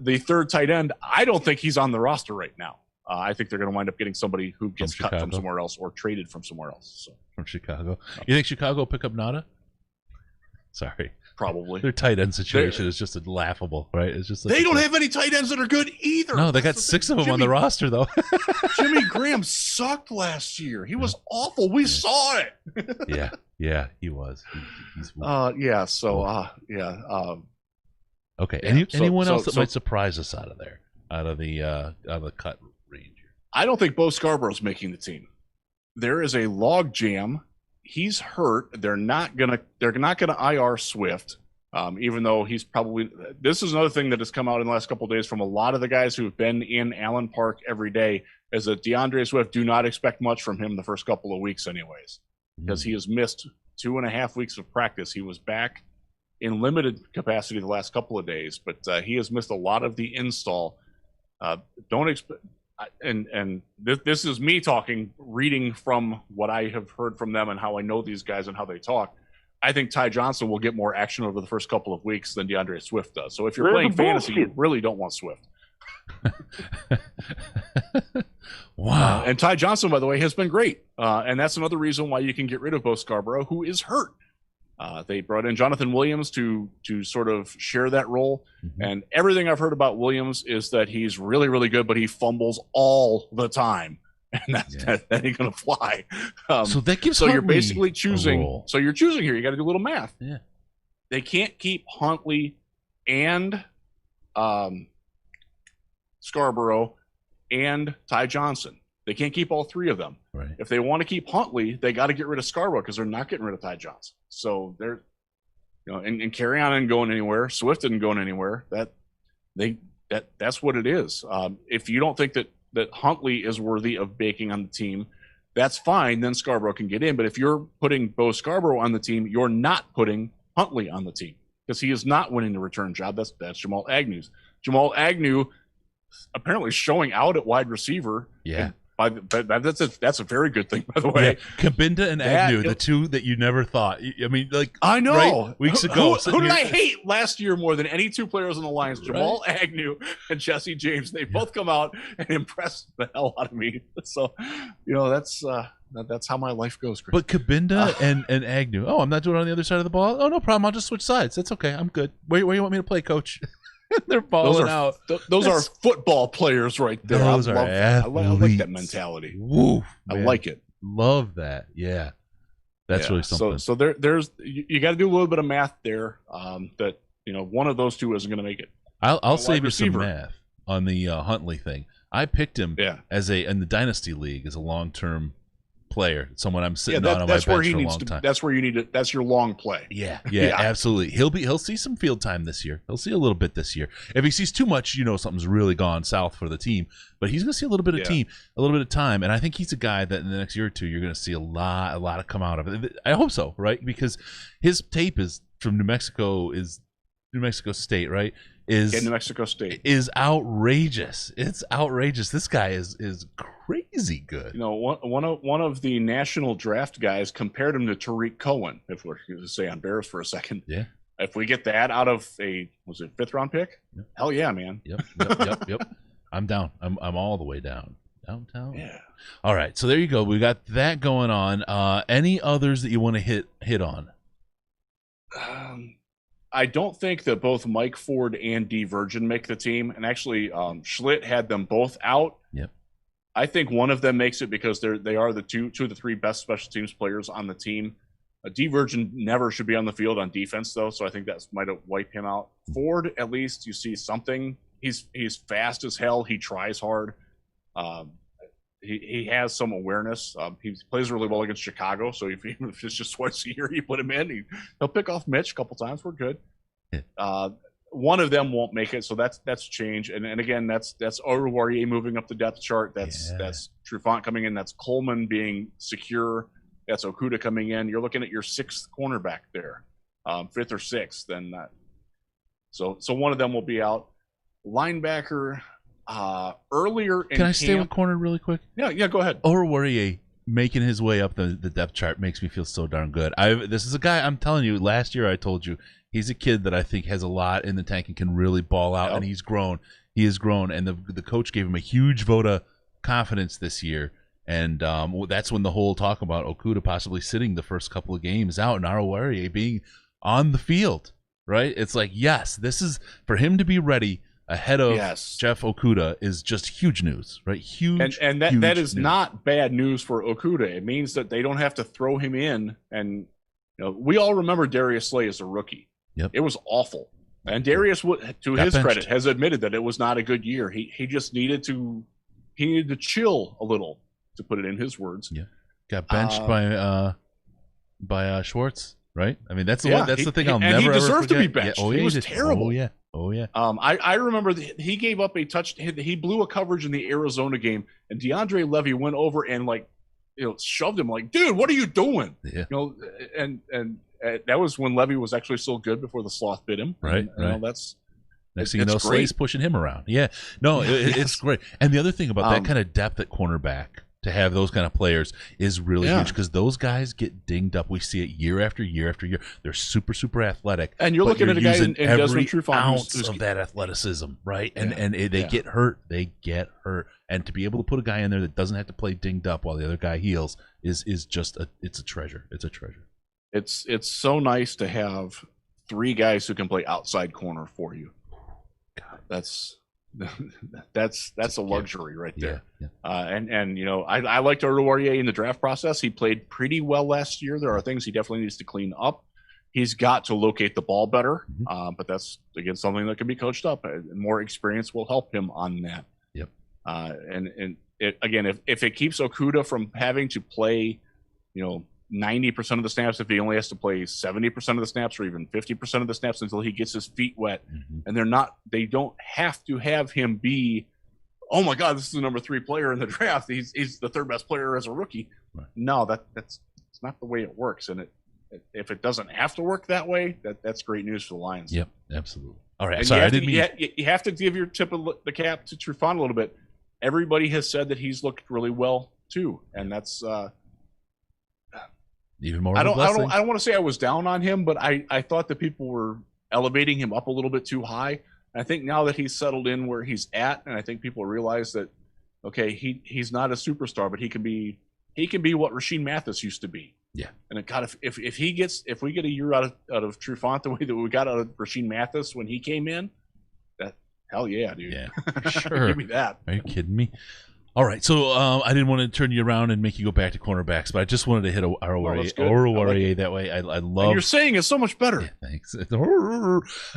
The third tight end, I don't think he's on the roster right now. I think they're going to wind up getting somebody who gets cut from somewhere else or traded from somewhere else. So. From Chicago. You think Chicago will pick up Nada? Sorry. Probably. Their tight end situation is just laughable, right? It's just they don't have any tight ends that are good either. No, they got 6 of them on the roster, though. Jimmy Graham sucked last year. He was awful. We saw it. yeah, he was. He's okay. Anyone else that might surprise us out of the cut range? I don't think Bo Scarborough's making the team. There is a log jam. He's hurt. They're not gonna IR Swift, even though he's probably. This is another thing that has come out in the last couple of days from a lot of the guys who have been in Allen Park every day. Is that DeAndre Swift? Do not expect much from him the first couple of weeks, anyways, because he has missed 2.5 weeks of practice. He was back in limited capacity the last couple of days, but he has missed a lot of the install. Don't expect. And this is me reading from what I have heard from them and how I know these guys and how they talk. I think Ty Johnson will get more action over the first couple of weeks than DeAndre Swift does. So if you're playing fantasy, you really don't want Swift. Wow. And Ty Johnson, by the way, has been great. And that's another reason why you can get rid of Bo Scarborough, who is hurt. They brought in Jonathan Williams to sort of share that role. Mm-hmm. And everything I've heard about Williams is that he's really, really good, but he fumbles all the time. And that ain't going to fly. So that gives Huntley you're basically choosing. So you're choosing here. You got to do a little math. Yeah. They can't keep Huntley and Scarborough and Ty Johnson. They can't keep all three of them. Right. If they want to keep Huntley, they got to get rid of Scarborough because they're not getting rid of Ty Johnson. So they're, and carry on and going anywhere. Swift isn't going anywhere. That's what it is. If you don't think that Huntley is worthy of baking on the team, that's fine. Then Scarborough can get in. But if you're putting Bo Scarborough on the team, you're not putting Huntley on the team because he is not winning the return job. That's Jamal Agnew's. Jamal Agnew apparently showing out at wide receiver. Yeah. That's a very good thing, by the way. Yeah. Kabinda and Agnew, the two that you never thought. I mean, like I know right? Weeks ago. Who did I hate last year more than any two players in the Lions? Jamal Agnew and Jesse James. They both come out and impress the hell out of me. So, that's how my life goes, Chris. But Kabinda and Agnew. Oh, I'm not doing it on the other side of the ball. Oh, no problem. I'll just switch sides. That's okay. I'm good. Where you want me to play, Coach? They're balling out. Those are football players right there. Those are athletes. I like that mentality. Woo, I like it. Love that. Yeah, that's really something. So there's you got to do a little bit of math there. That one of those two isn't going to make it. I'll save you some math on the Huntley thing. I picked him in the Dynasty League as a long-term player, someone I'm sitting on my bench for a long time. That's where you need it. That's your long play. Yeah, absolutely. He'll see some field time this year. He'll see a little bit this year. If he sees too much, something's really gone south for the team. But he's going to see a little bit of a little bit of time, and I think he's a guy that in the next year or two you're going to see a lot of come out of it. I hope so, right? Because his tape is from New Mexico State, right? New Mexico State is outrageous. It's outrageous. This guy is crazy good. One of the national draft guys compared him to Tariq Cohen. If we're going to say on Bears for a second, yeah. If we get that out of was it 5th round pick? Yep. Hell yeah, man. Yep. I'm down. I'm all the way down. Downtown. Yeah. All right. So there you go. We got that going on. Any others that you want to hit on? I don't think that both Mike Ford and D. Virgin make the team. And actually, Schlitt had them both out. Yep. I think one of them makes it because they are the two of the three best special teams players on the team. D. Virgin never should be on the field on defense, though, so I think that might have wiped him out. Ford, at least, you see something. He's fast as hell. He tries hard. He has some awareness. He plays really well against Chicago, so if it's just twice a year you put him in, he'll pick off Mitch a couple times. We're good. One of them won't make it, so that's change. And again, that's Oruwariye moving up the depth chart. That's Trufant coming in. That's Coleman being secure. That's Okudah coming in. You're looking at your 6th cornerback there, 5th or 6th. Then so one of them will be out. Linebacker. Earlier in Can I stay with corner really quick? Yeah, go ahead. Oruwariye making his way up the depth chart makes me feel so darn good. This is a guy, I'm telling you, last year I told you, he's a kid that I think has a lot in the tank and can really ball out, and he's grown. He has grown, and the coach gave him a huge vote of confidence this year, and that's when the whole talk about Okudah possibly sitting the first couple of games out and Oruwariye being on the field, right? It's like, yes, this is, for him to be ready ahead of Jeff Okudah is just huge news, right? Huge, and that is not bad news for Okudah. It means that they don't have to throw him in. And we all remember Darius Slay as a rookie. Yep. It was awful. And Darius, to his credit, has admitted that it was not a good year. He just needed to chill a little, to put it in his words. Yeah, got benched by Schwartz, right? I mean, that's the thing I'll never ever forget. And he deserved to be benched. He was terrible. Oh yeah. I remember he gave up a touch. He blew a coverage in the Arizona game, and DeAndre Levy went over and shoved him like, dude, what are you doing? Yeah. And that was when Levy was actually still good before the sloth bit him. Right. And, that's next thing you know, Slay's pushing him around. Yeah. No, it's great. And the other thing about that kind of depth at cornerback, to have those kind of players is really huge, because those guys get dinged up. We see it year after year after year. They're super, super athletic. And you're looking at a guy in every Desmond Trufant ounce of that athleticism, right? And they get hurt. They get hurt. And to be able to put a guy in there that doesn't have to play dinged up while the other guy heals is just it's a treasure. It's a treasure. It's so nice to have 3 guys who can play outside corner for you. God, that's a luxury right there. Yeah. I liked Oruwariye in the draft process. He played pretty well last year. There are things he definitely needs to clean up. He's got to locate the ball better, but that's, again, something that can be coached up. And more experience will help him on that. Yep. And it, again, if it keeps Okudah from having to play, 90% of the snaps, if he only has to play 70% of the snaps or even 50% of the snaps until he gets his feet wet, and they don't have to have him be, oh my God, this is the number 3 player in the draft. He's the 3rd best player as a rookie. Right. No, that's not the way it works. And if it doesn't have to work that way, that's great news for the Lions. Yep, absolutely. All right, and sorry, you have to give your tip of the cap to Trufant a little bit. Everybody has said that he's looked really well too, and that's even more. I don't want to say I was down on him, but I thought that people were elevating him up a little bit too high. I think now that he's settled in where he's at, and I think people realize that, okay, he's not a superstar, but he can be what Rasheed Mathis used to be. Yeah. And if we get a year out of Trufant the way that we got out of Rasheed Mathis when he came in, that hell yeah, dude. Yeah, sure. Give me that. Are you kidding me? All right, so I didn't want to turn you around and make you go back to cornerbacks, but I just wanted to hit Oruwariye that way. I love. And you're saying it's so much better. Yeah, thanks.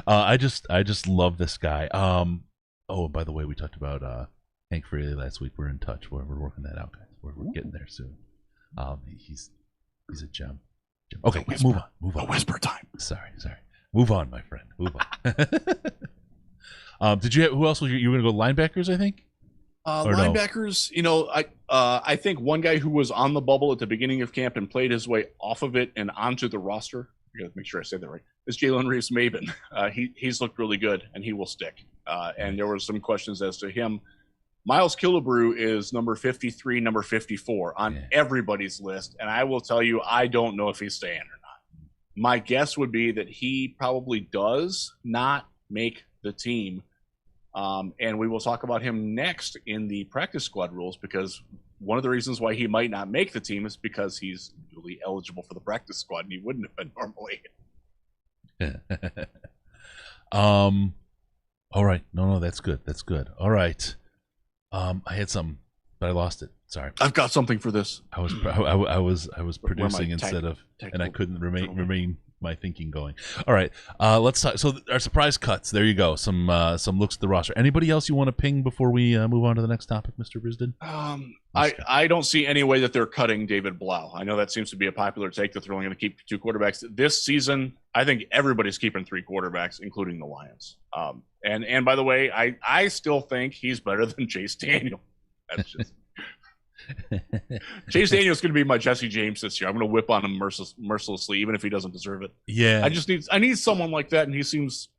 I just love this guy. Oh, by the way, we talked about Hank Fraley last week. We're in touch. We're working that out, guys. We're getting there soon. He's a gem. Okay, move on. Whisper time. Sorry. Move on, my friend. Move on. Who else was you were going to go linebackers? I think. Linebackers, no? I think one guy who was on the bubble at the beginning of camp and played his way off of it and onto the roster, I got to make sure I say that right, is Jalen Reeves-Maybin. He's looked really good, and he will stick. And there were some questions as to him. Miles Killebrew is number 53, number 54 on everybody's list, and I will tell you, I don't know if he's staying or not. My guess would be that he probably does not make the team. And we will talk about him next in the practice squad rules, because one of the reasons why he might not make the team is because he's newly eligible for the practice squad, and he wouldn't have been normally. All right. No, that's good. That's good. All right. I had some, but I lost it. Sorry. I've got something for this. I was producing instead of, and I couldn't remain my thinking going. All right, let's talk. So our surprise cuts. There you go. Some looks at the roster. Anybody else you want to ping before we move on to the next topic, Mr. Brisden? I don't see any way that they're cutting David Blau. I know that seems to be a popular take that they're only going to keep 2 quarterbacks this season. I think everybody's keeping 3 quarterbacks, including the Lions. And by the way, I still think he's better than Chase Daniel. That's just. Chase Daniel's going to be my Jesse James this year. I'm going to whip on him mercilessly, even if he doesn't deserve it. Yeah, I need someone like that, and he seems.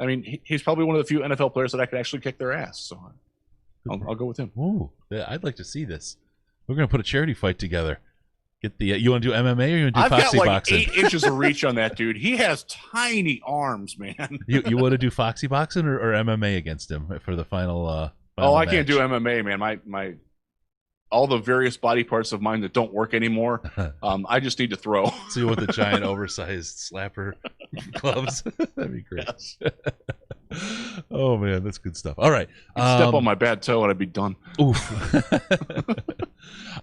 I mean, he's probably one of the few NFL players that I could actually kick their ass. So I'll go with him. Ooh, I'd like to see this. We're going to put a charity fight together. Get the. You want to do MMA or you want to do Foxy boxing? I've got 8 inches of reach on that dude. He has tiny arms, man. You want to do Foxy boxing or MMA against him for the final? I can't do MMA, man. My all the various body parts of mine that don't work anymore. I just need to throw. So you want the giant oversized slapper gloves? That'd be great. Yes. Oh man, that's good stuff. All right, step on my bad toe and I'd be done. Oof.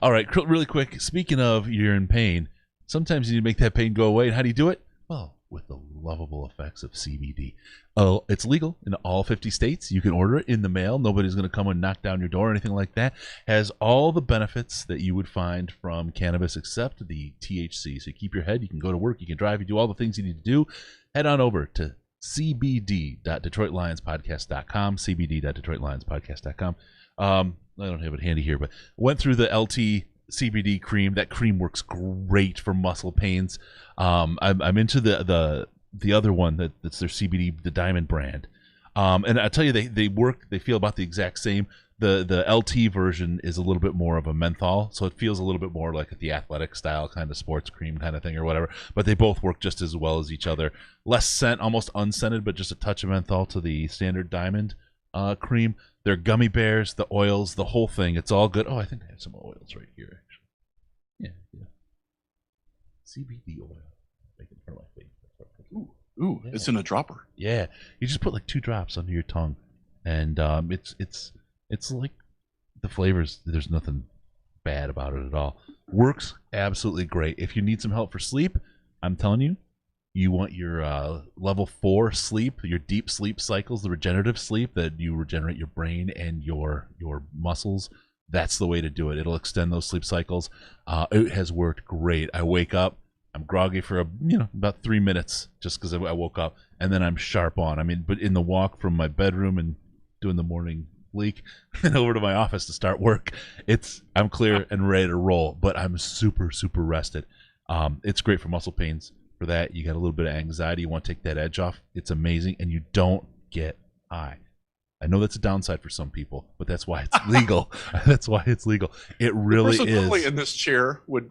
All right, really quick. Speaking of you're in pain, sometimes you need to make that pain go away. And how do you do it? Well, with the lovable effects of CBD. Oh, it's legal in all 50 states. You can order it in the mail. Nobody's going to come and knock down your door or anything like that. Has all the benefits that you would find from cannabis except the THC. So you keep your head, you can go to work, you can drive, you do all the things you need to do. Head on over to cbd.detroitlionspodcast.com, cbd.detroitlionspodcast.com. I don't have it handy here, but went through the LT CBD cream. That cream works great for muscle pains. I'm into the other one that's their CBD, the Diamond brand. And I tell you, they feel about the exact same. The LT version is a little bit more of a menthol, so it feels a little bit more like the athletic style kind of sports cream kind of thing or whatever. But they both work just as well as each other. Less scent, almost unscented, but just a touch of menthol to the standard Diamond cream. They're gummy bears, the oils, the whole thing. It's all good. Oh, I think I have some oils right here, actually. Yeah. CBD oil. Make it in front of my face. Ooh, yeah. It's in a dropper. Yeah, you just put like 2 drops under your tongue, and it's like the flavors. There's nothing bad about it at all. Works absolutely great. If you need some help for sleep, I'm telling you, You want your level 4 sleep, your deep sleep cycles, the regenerative sleep that you regenerate your brain and your muscles. That's the way to do it. It'll extend those sleep cycles. It has worked great. I wake up, I'm groggy for about 3 minutes just because I woke up, and then I'm sharp on. I mean, but in the walk from my bedroom and doing the morning leak and over to my office to start work, I'm clear and ready to roll. But I'm super, super rested. It's great for muscle pains. For that, you got a little bit of anxiety, you want to take that edge off. It's amazing, and you don't get high. I know that's a downside for some people, but that's why it's legal. That's why it's legal. It really the person is. In this chair would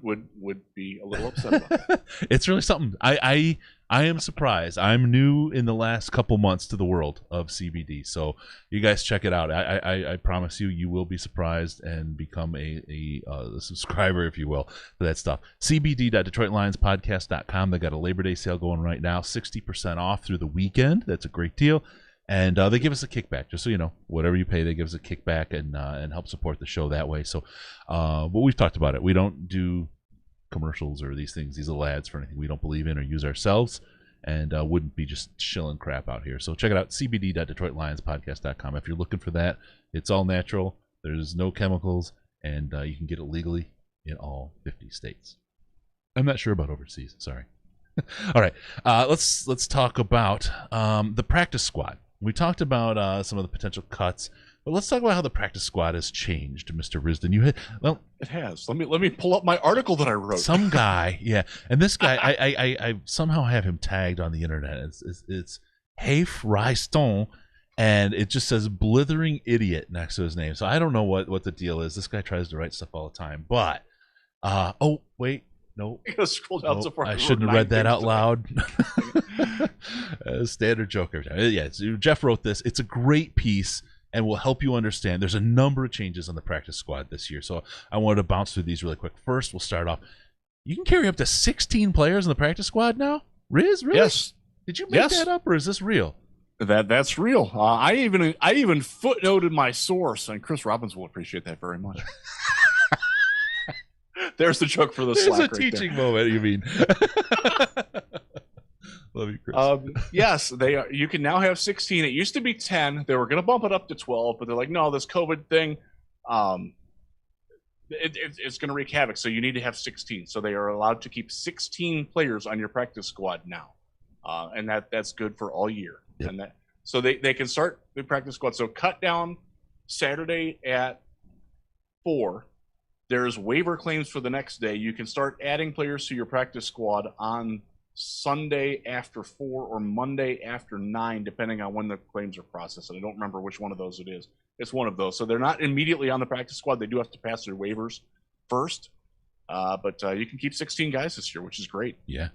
be a little upset about that. It's really something. I am surprised. I'm new in the last couple months to the world of CBD, so you guys check it out. I promise you will be surprised and become a subscriber, if you will, for that stuff. CBD.DetroitLionsPodcast.com. They got a Labor Day sale going right now, 60% off through the weekend. That's a great deal. And they give us a kickback, just so you know. Whatever you pay, they give us a kickback and help support the show that way. So, but we've talked about it. We don't do commercials or these things, these little ads for anything we don't believe in or use ourselves, and wouldn't be just shilling crap out here. So check it out, cbd.detroitlionspodcast.com. If you're looking for that, it's all natural. There's no chemicals, and you can get it legally in all 50 states. I'm not sure about overseas. Sorry. All right, let's talk about the practice squad. We talked about some of the potential cuts, but let's talk about how the practice squad has changed, Mr. Risden. It has. Let me pull up my article that I wrote. Some guy, yeah, and this guy, I somehow have him tagged on the internet. It's Haif Ryston, and it just says blithering idiot next to his name. So I don't know what the deal is. This guy tries to write stuff all the time, but oh wait. No, scroll down so far. I shouldn't have read that out loud. Standard joke every time. Yeah, so Jeff wrote this. It's a great piece and will help you understand. There's a number of changes on the practice squad this year, so I wanted to bounce through these really quick. First, we'll start off. You can carry up to 16 players in the practice squad now. Riz, really? Yes. Did you make that up, or is this real? That's real. I even footnoted my source, and Chris Robbins will appreciate that very much. There's the joke for the Slack. There's a teaching moment, you mean. Love you, Chris. Yes, they are. You can now have 16. It used to be 10. They were going to bump it up to 12, but they're like, no, this COVID thing, it's going to wreak havoc. So you need to have 16. So they are allowed to keep 16 players on your practice squad now, and that's good for all year. Yep. And so they can start the practice squad. So cut down Saturday at 4. There's waiver claims for the next day. You can start adding players to your practice squad on Sunday after 4 or Monday after 9, depending on when the claims are processed. And I don't remember which one of those it is. It's one of those. So they're not immediately on the practice squad. They do have to pass their waivers first. But you can keep 16 guys this year, which is great. Yeah.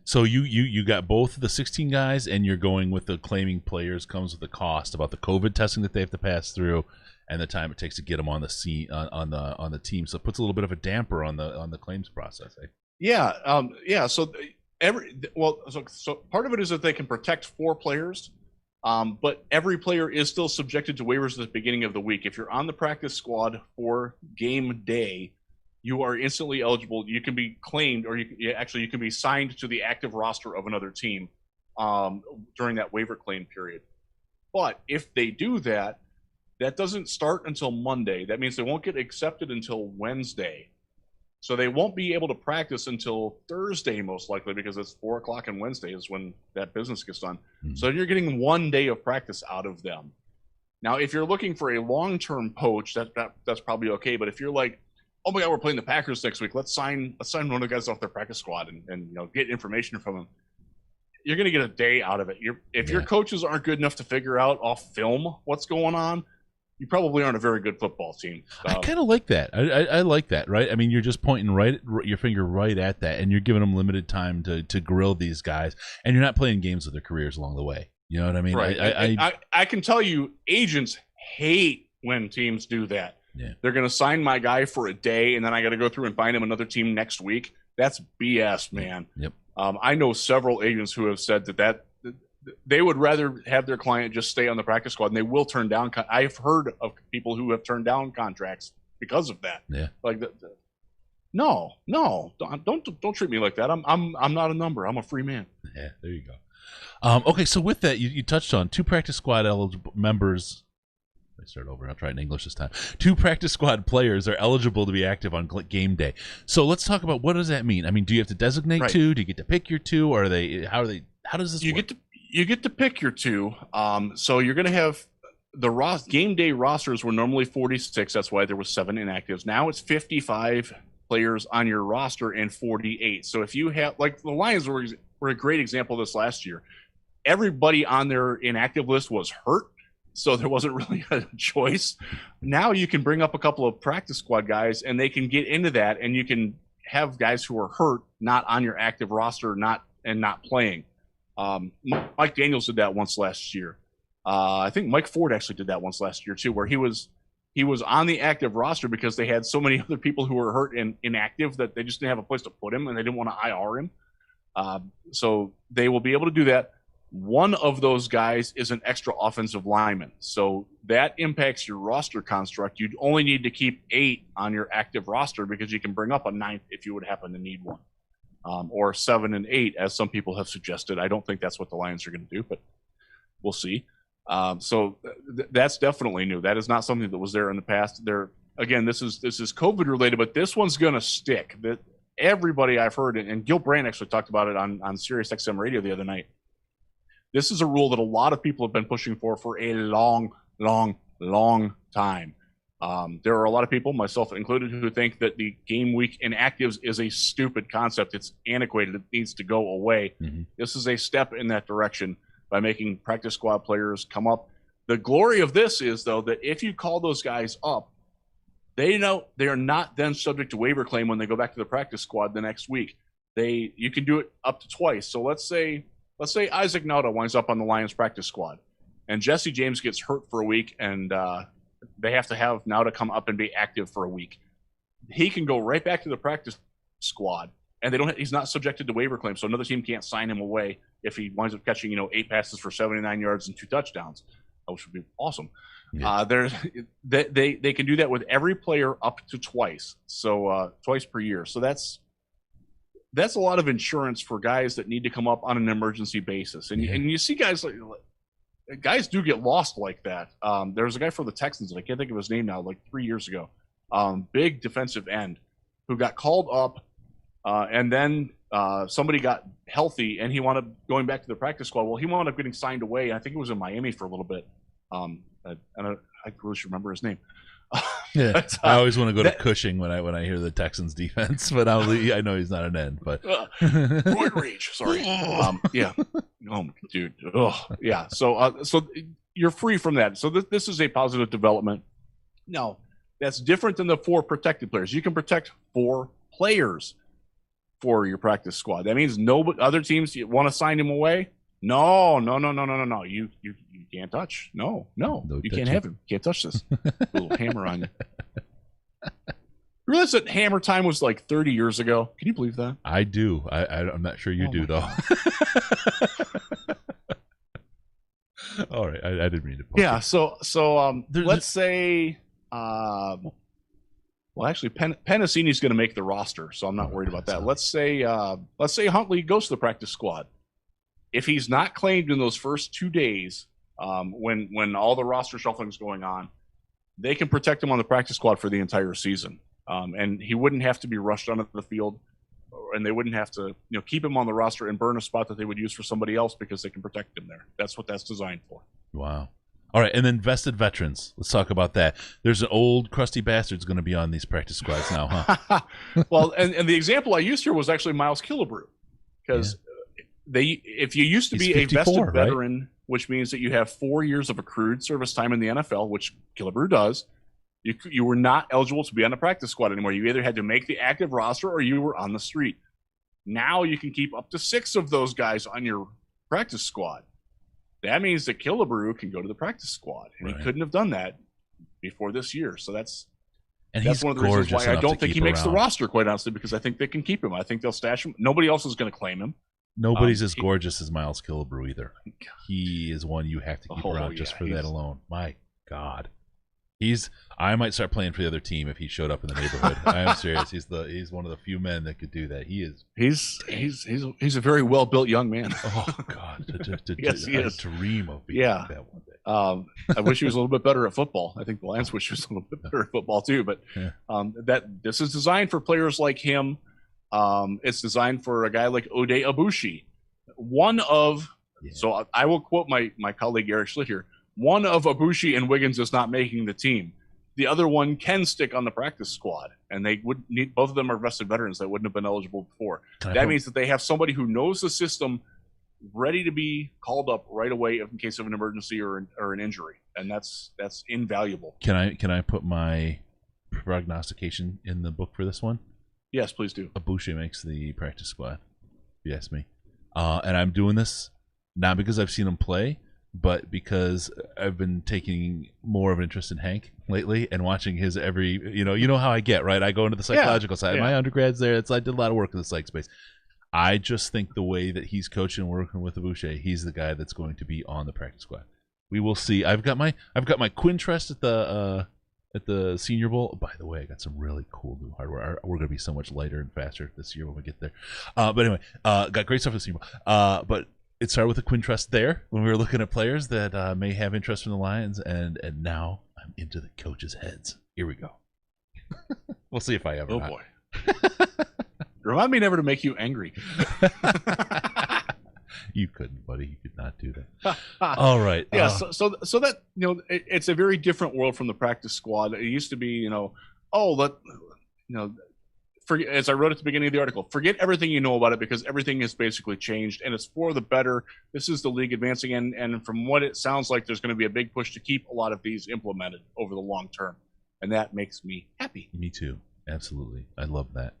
So you got both the 16 guys, and you're going with the claiming players comes with the cost about the COVID testing that they have to pass through, and the time it takes to get them on the scene on the team. So it puts a little bit of a damper on the claims process. Eh? Yeah. So so part of it is that they can protect 4 players, but every player is still subjected to waivers at the beginning of the week. If you're on the practice squad for game day, you are instantly eligible. You can be claimed, or you can be signed to the active roster of another team during that waiver claim period. But if they do that, that doesn't start until Monday. That means they won't get accepted until Wednesday. So they won't be able to practice until Thursday, most likely, because it's 4 o'clock on Wednesday is when that business gets done. Mm-hmm. So you're getting 1 day of practice out of them. Now, if you're looking for a long-term poach, that's probably okay. But if you're like, oh my God, we're playing the Packers next week, let's sign one of the guys off their practice squad and get information from them. You're going to get a day out of it. If your coaches aren't good enough to figure out off film what's going on, you probably aren't a very good football team. I kind of like that. I like that, right? I mean, you're just pointing your finger right at that, and you're giving them limited time to grill these guys, and you're not playing games with their careers along the way. You know what I mean? Right. I can tell you, agents hate when teams do that. Yeah. They're going to sign my guy for a day, and then I got to go through and find him another team next week. That's BS, man. Yep. I know several agents who have said that they would rather have their client just stay on the practice squad, and they will turn down. I've heard of people who have turned down contracts because of that. Yeah. Like No, don't treat me like that. I'm not a number. I'm a free man. Yeah, there you go. Okay, so with that, you touched on 2 practice squad eligible members. Let me start over. I'll try it in English this time. 2 practice squad players are eligible to be active on game day. So let's talk about what does that mean? I mean, do you have to designate 2? Do you get to pick your 2? Or are they? How does this work? You get to pick your 2. So you're going to have the game day rosters were normally 46. That's why there was 7 inactives. Now it's 55 players on your roster and 48. So if you have, like, the Lions were a great example of this last year. Everybody on their inactive list was hurt, so there wasn't really a choice. Now you can bring up a couple of practice squad guys, and they can get into that, and you can have guys who are hurt not on your active roster, not playing. Mike Daniels did that once last year. I think Mike Ford actually did that once last year too, where he was on the active roster because they had so many other people who were hurt and inactive that they just didn't have a place to put him, and they didn't want to IR him. So they will be able to do that. One of those guys is an extra offensive lineman. So that impacts your roster construct. You'd only need to keep 8 on your active roster because you can bring up a 9th if you would happen to need one. Or 7 and 8, as some people have suggested. I don't think that's what the Lions are going to do, but we'll see. So that's definitely new. That is not something that was there in the past. Again, this is COVID related, but this one's going to stick. That everybody I've heard, and Gil Brandt actually talked about it on Sirius XM radio the other night. This is a rule that a lot of people have been pushing for a long, long, long time. There are a lot of people, myself included, who think that the game week inactives is a stupid concept. It's antiquated. It needs to go away. Mm-hmm. This is a step in that direction by making practice squad players come up. The glory of this is, though, that if you call those guys up, they know they are not then subject to waiver claim when they go back to the practice squad the next week. You can do it up to twice. So let's say Isaac Nauta winds up on the Lions practice squad, and Jesse James gets hurt for a week, and they have to have Nauta come up and be active for a week. He can go right back to the practice squad, and he's not subjected to waiver claim, so another team can't sign him away if he winds up catching 8 passes for 79 yards and 2 touchdowns, which would be awesome. Yeah. They can do that with every player up to twice, so twice per year. So that's a lot of insurance for guys that need to come up on an emergency basis. And you see guys do get lost like that. There was a guy for the Texans, and I can't think of his name now, like 3 years ago, big defensive end who got called up, and then somebody got healthy, and he wound up going back to the practice squad. Well, he wound up getting signed away. I think it was in Miami for a little bit. I really should remember his name. Yeah, but, I always want to go to Cushing when I hear the Texans defense, but I know he's not an end. But Roy Reach, sorry. Yeah, dude. Yeah. So you're free from that. So this is a positive development. No, that's different than the 4 protected players. You can protect 4 players for your practice squad. That means no other teams want to sign him away. No. You can't touch. No. You can't have him. Can't touch this. Little hammer on you. You realize that hammer time was like 30 years ago? Can you believe that? I do. I'm not sure you do, though. All right. I didn't mean to. Yeah. So let's say, well, actually, Penasini's going to make the roster, so I'm not worried about that. Let's say Huntley goes to the practice squad. If he's not claimed in those first 2 days, when all the roster shuffling is going on, they can protect him on the practice squad for the entire season. And he wouldn't have to be rushed onto the field, and they wouldn't have to keep him on the roster and burn a spot that they would use for somebody else because they can protect him there. That's what that's designed for. Wow. All right, and then vested veterans. Let's talk about that. There's an old crusty bastard's going to be on these practice squads now, huh? Well, and the example I used here was actually Miles Killebrew, because if you used to be a vested veteran, right? Which means that you have 4 years of accrued service time in the NFL, which Killebrew does, you were not eligible to be on the practice squad anymore. You either had to make the active roster or you were on the street. Now you can keep up to 6 of those guys on your practice squad. That means that Killebrew can go to the practice squad, and he couldn't have done that before this year. So that's one of the reasons why I don't think he makes the roster, quite honestly, because I think they can keep him. I think they'll stash him. Nobody else is going to claim him. Nobody's as gorgeous as Miles Killebrew either. He is one you have to keep around just for that alone. My God. I might start playing for the other team if he showed up in the neighborhood. I am serious. He's one of the few men that could do that. He's a very well built young man. Oh God, Yes, he is. Dream of being like that one day. I wish he was a little bit better at football. I think the Lions wish he was a little bit better at football too. But that this is designed for players like him. It's designed for a guy like Ode Abushi. So I will quote my colleague Eric Schlitt here. One of Abushi and Wiggins is not making the team. The other one can stick on the practice squad, and they would need. Both of them are vested veterans that wouldn't have been eligible before. That means that they have somebody who knows the system, ready to be called up right away in case of an emergency or an injury, and that's invaluable. Can I put my prognostication in the book for this one? Yes, please do. Abushi makes the practice squad, if you ask me. And I'm doing this not because I've seen him play, but because I've been taking more of an interest in Hank lately and watching his every, you know how I get, right? I go into the psychological side. My undergrad's there. I did a lot of work in the psych space. I just think the way that he's coaching and working with Abushi, he's the guy that's going to be on the practice squad. We will see. I've got my Quintrest at the Senior Bowl. By the way, I got some really cool new hardware. We're going to be so much lighter and faster this year when we get there. But anyway, got great stuff at the Senior Bowl. But it started with a Quintrest there when we were looking at players that may have interest from the Lions, and now I'm into the coaches' heads. Here we go. We'll see if I ever. Oh boy! Remind me never to make you angry. You couldn't, buddy. You could not do that. All right. Yeah. So that it's a very different world from the practice squad. It used to be as I wrote at the beginning of the article, forget everything you know about it because everything has basically changed and it's for the better. This is the league advancing, and from what it sounds like, there's going to be a big push to keep a lot of these implemented over the long term, and that makes me happy. Me too. Absolutely. I love that.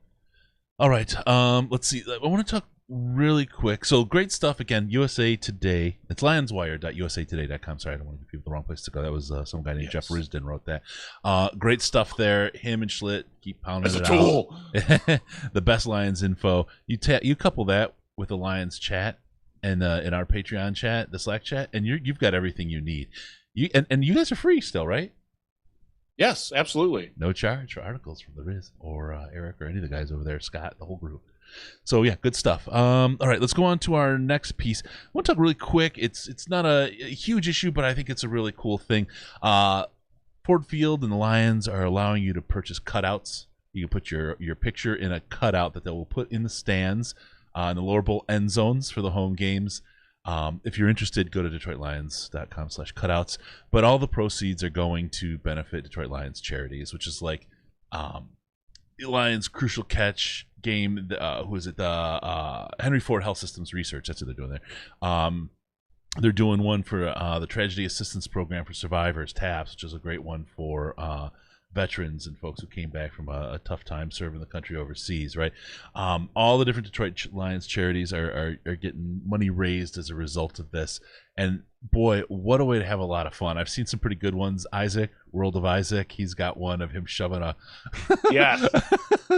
All right. Let's see. I want to talk really quick. So great stuff again. USA Today. It's lionswire.usatoday.com. Sorry, I don't want to give people the wrong place to go. That was some guy named Jeff Risden wrote that. Great stuff there. Him and Schlitt keep pounding it out. The best Lions info. You couple that with the Lions chat and in our Patreon chat, the Slack chat, and you've got everything you need. And you guys are free still, right? Yes, absolutely. No charge for articles from the Riz or Eric or any of the guys over there, Scott, the whole group. So yeah, good stuff. All right, let's go on to our next piece. I want to talk really quick. It's not a huge issue, but I think it's a really cool thing. Ford Field and the Lions are allowing you to purchase cutouts. You can put your picture in a cutout that they will put in the stands in the lower bowl end zones for the home games. If you're interested, go to DetroitLions.com/cutouts. But all the proceeds are going to benefit Detroit Lions charities, which is like Lions Crucial Catch game. Who is it? The Henry Ford Health Systems Research. That's what they're doing there. They're doing one for the Tragedy Assistance Program for Survivors, TAPS, which is a great one for veterans and folks who came back from a tough time serving the country overseas, right? All the different Detroit Lions charities are getting money raised as a result of this. And boy, what a way to have a lot of fun. I've seen some pretty good ones. Isaac, World of Isaac, he's got one of him shoving a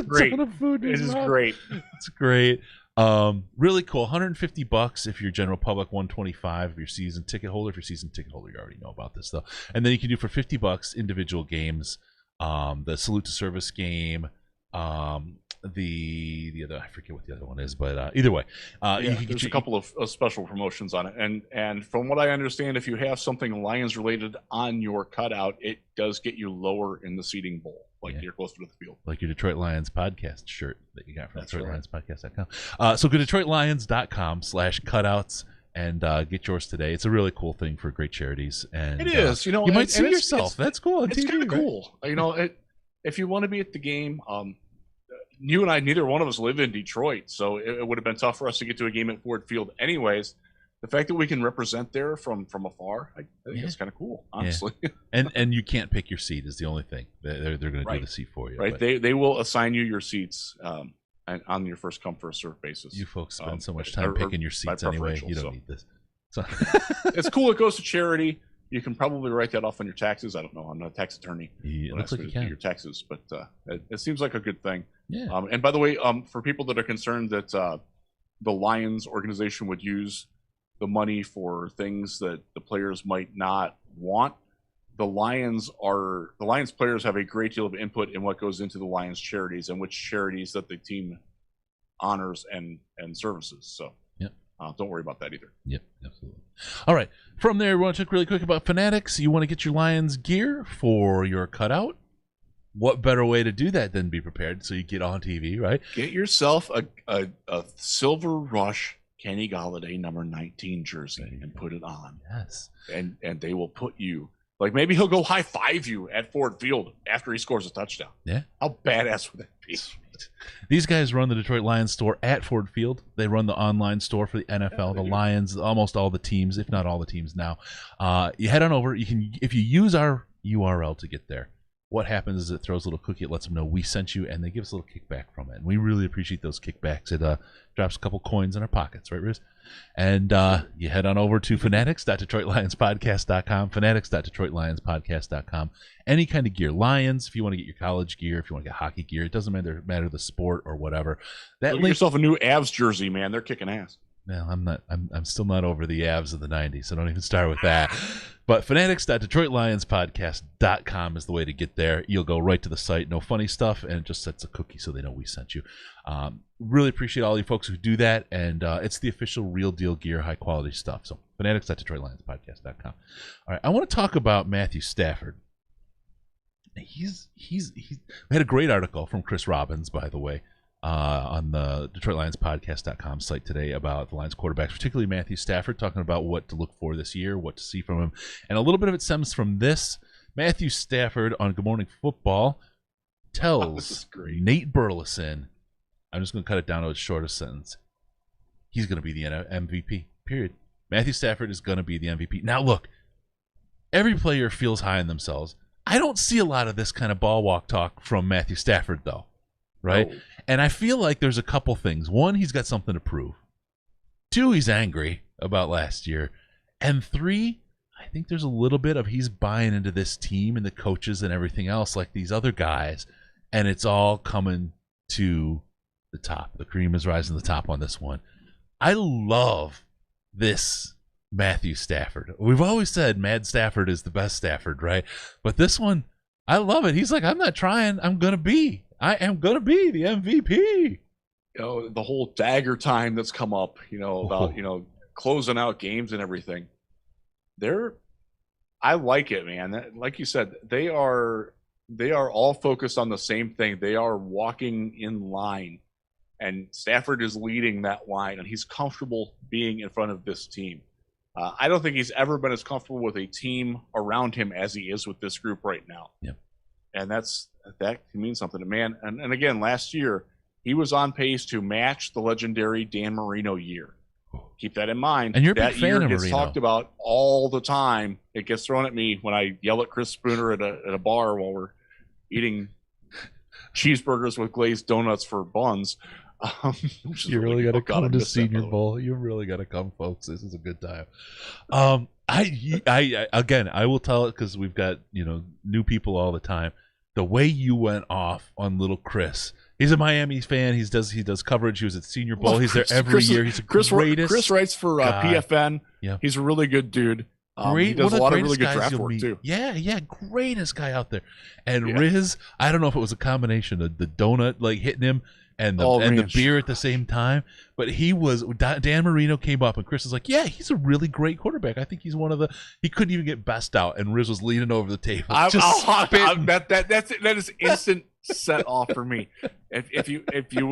great. ton of food in his mouth. Great. It's great. Really cool. $150 if you're general public, $125 if you're season ticket holder. If you're season ticket holder, you already know about this though. And then you can do for $50 individual games. The Salute to Service game, the other, I forget what the other one is, but either way, you can there's a couple of special promotions on it, and from what I understand, if you have something Lions related on your cutout, it does get you lower in the seating bowl, you're closer to the field, like your Detroit Lions podcast shirt that you got from DetroitLionsPodcast.com. So go to DetroitLions.com/cutouts. And get yours today. It's a really cool thing for great charities, and it is. You might see yourself. That's cool. It's kind of cool. If you want to be at the game, you and I, neither one of us live in Detroit, so it would have been tough for us to get to a game at Ford Field, anyways. The fact that we can represent there from afar, I think it's kind of cool, honestly. Yeah. And you can't pick your seat is the only thing. They're going to do the seat for you. Right. But they will assign you your seats. And on your first come first serve basis. You folks spend so much time picking your seats anyway. You don't need this. So. It's cool. It goes to charity. You can probably write that off on your taxes. I don't know. I'm not a tax attorney. It looks like you can. Your taxes, but it seems like a good thing. Yeah. And by the way, for people that are concerned that the Lions organization would use the money for things that the players might not want, the Lions players have a great deal of input in what goes into the Lions charities and which charities that the team honors and services. So don't worry about that either. Yep, absolutely. All right. From there, we want to talk really quick about Fanatics. You want to get your Lions gear for your cutout? What better way to do that than be prepared so you get on TV, right? Get yourself a Silver Rush Kenny Golladay number 19 jersey and put it on. Yes. And they will put you, like maybe he'll go high five you at Ford Field after he scores a touchdown. Yeah. How badass would that be? These guys run the Detroit Lions store at Ford Field. They run the online store for the NFL, the Lions, almost all the teams, if not all the teams now. You head on over. You can, if you use our URL to get there, what happens is it throws a little cookie. It lets them know we sent you, and they give us a little kickback from it. And we really appreciate those kickbacks. It drops a couple coins in our pockets, right, Riz? And you head on over to fanatics.detroitlionspodcast.com, fanatics.detroitlionspodcast.com. Any kind of gear. Lions, if you want to get your college gear, if you want to get hockey gear, it doesn't matter the sport or whatever. Get yourself a new Avs jersey, man. They're kicking ass. Well, I'm still not over the Avs of the 90s, so don't even start with that. But fanatics.detroitlionspodcast.com is the way to get there. You'll go right to the site, no funny stuff, and it just sets a cookie so they know we sent you. Really appreciate all you folks who do that, and it's the official real deal gear, high quality stuff. So fanatics.detroitlionspodcast.com. All right, I want to talk about Matthew Stafford. We had a great article from Chris Robbins, by the way, on the DetroitLionsPodcast.com site today about the Lions quarterbacks, particularly Matthew Stafford, talking about what to look for this year, what to see from him. And a little bit of it stems from this. Matthew Stafford on Good Morning Football tells Nate Burleson, I'm just going to cut it down to its shortest sentence, he's going to be the MVP, period. Matthew Stafford is going to be the MVP. Now, look, every player feels high on themselves. I don't see a lot of this kind of ball walk talk from Matthew Stafford, though. Right? No. And I feel like there's a couple things. One, he's got something to prove. Two, he's angry about last year. And three, I think there's a little bit of he's buying into this team and the coaches and everything else like these other guys. And it's all coming to the top. The cream is rising to the top on this one. I love this Matthew Stafford. We've always said Mad Stafford is the best Stafford, right? But this one, I love it. He's like, I'm not trying. I am going to be the MVP. The whole dagger time that's come up, about, closing out games and everything. I like it, man. Like you said, they are all focused on the same thing. They are walking in line, and Stafford is leading that line, and he's comfortable being in front of this team. I don't think he's ever been as comfortable with a team around him as he is with this group right now. Yep. And that can mean something to man. And again, last year, he was on pace to match the legendary Dan Marino year. Keep that in mind. And you're a that big fan year of gets Marino. Talked about all the time. It gets thrown at me when I yell at Chris Spooner at a bar while we're eating cheeseburgers with glazed donuts for buns. You really got to come to Senior Bowl. You really got to come, folks. This is a good time. I will tell it because we've got new people all the time. The way you went off on little Chris. He's a Miami fan. He does coverage. He was at Senior Bowl. He's there every year. He's the greatest. Chris writes for PFN. Yeah. He's a really good dude. He does a lot of really good draft work too. Yeah, greatest guy out there. And Riz, I don't know if it was a combination of the donut hitting him and the beer at the same time, but Dan Marino came up and Chris was like, yeah, he's a really great quarterback. I think he's he couldn't even get best out, and Riz was leaning over the table. That is instant set off for me. If you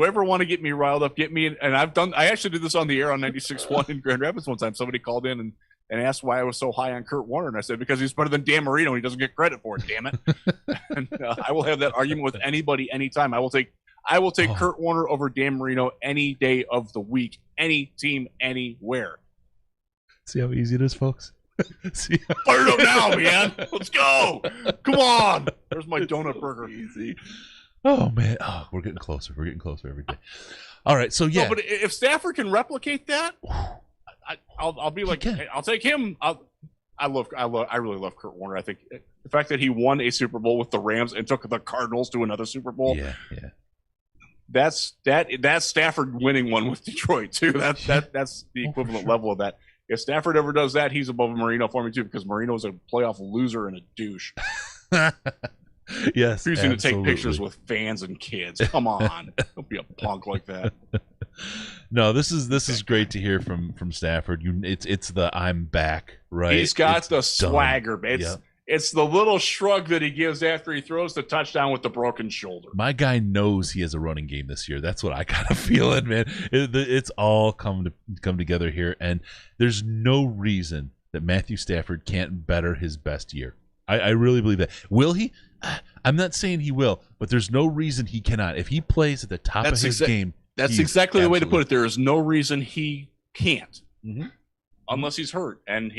ever want to get me riled up, get me in, and I actually did this on the air on 96.1 in Grand Rapids one time. Somebody called in and asked why I was so high on Kurt Warner, and I said because he's better than Dan Marino. He doesn't get credit for it. Damn it! And I will have that argument with anybody, anytime. I will take Kurt Warner over Dan Marino any day of the week, any team, anywhere. See how easy it is, folks? Fire it up now, man. Let's go. Come on. There's my donut burger. Easy. Oh, man. Oh, we're getting closer. We're getting closer every day. All right, so yeah. No, but if Stafford can replicate that, I'll be like, hey, I'll take him. I really love Kurt Warner. I think the fact that he won a Super Bowl with the Rams and took the Cardinals to another Super Bowl. Yeah. That's Stafford winning one with Detroit too. That's the equivalent level of that. if Stafford ever does that, he's above Marino for me too, because Marino's a playoff loser and a douche. Yes, he's going to take pictures with fans and kids. Come on, don't be a punk like that. No, this is great to hear from Stafford. It's the I'm back, right? He's got the swagger. It's the little shrug that he gives after he throws the touchdown with the broken shoulder. My guy knows he has a running game this year. That's what I kind of feeling, man. It's all come together here, and there's no reason that Matthew Stafford can't better his best year. I really believe that. Will he? I'm not saying he will, but there's no reason he cannot. If he plays at the top of his game, that's exactly the way to put it. There is no reason he can't, unless he's hurt, and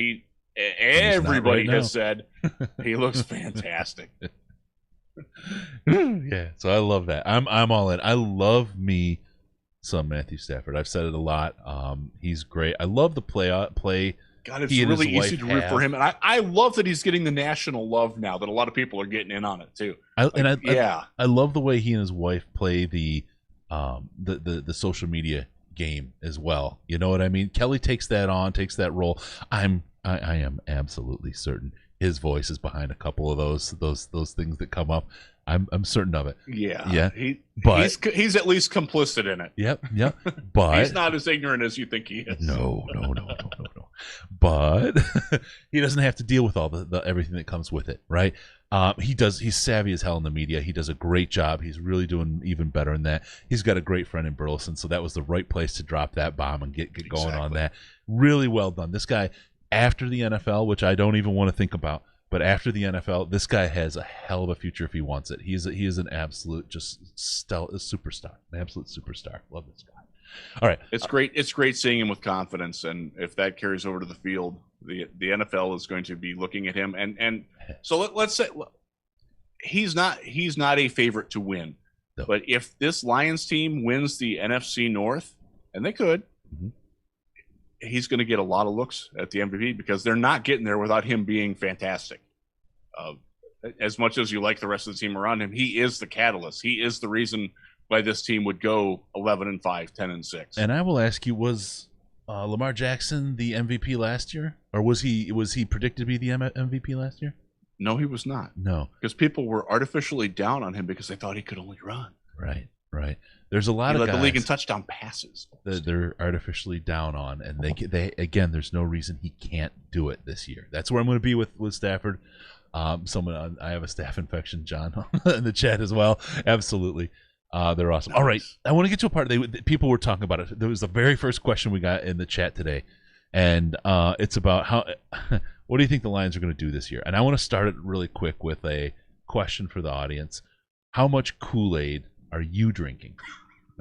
everybody has said he looks fantastic. Yeah, so I love that. I'm all in. I love me some Matthew Stafford. I've said it a lot. He's great. I love the play. God, it's really easy to root for him, and I love that he's getting the national love now. That a lot of people are getting in on it too. I love the way he and his wife play the social media game as well. You know what I mean? Kelly takes that role. I am absolutely certain his voice is behind a couple of those things that come up. I'm certain of it. Yeah. He's at least complicit in it. Yep. But he's not as ignorant as you think he is. No. But he doesn't have to deal with all the everything that comes with it, right? He's savvy as hell in the media. He does a great job. He's really doing even better in that. He's got a great friend in Burleson, so that was the right place to drop that bomb and get going on that. Really well done. This guy, after the NFL, which I don't even want to think about, but after the NFL, this guy has a hell of a future if he wants it. He is an absolute superstar, an absolute superstar. Love this guy. All right, it's great. It's great seeing him with confidence, and if that carries over to the field, the NFL is going to be looking at him. And so let's say he's not a favorite to win, no. But if this Lions team wins the NFC North, and they could. He's going to get a lot of looks at the MVP because they're not getting there without him being fantastic. As much as you like the rest of the team around him, he is the catalyst. He is the reason why this team would go 11-5, 10-6. And I will ask you: was Lamar Jackson the MVP last year, or was he predicted to be the MVP last year? No, he was not. No, because people were artificially down on him because they thought he could only run. Right. There's a lot of guys the league in touchdown passes that they're artificially down on, and they again. There's no reason he can't do it this year. That's where I'm going to be with Stafford. I have a staph infection, John, in the chat as well. Absolutely, they're awesome. Nice. All right, I want to get to a part. People were talking about it. There was the very first question we got in the chat today, and it's about how. What do you think the Lions are going to do this year? And I want to start it really quick with a question for the audience: how much Kool-Aid are you drinking?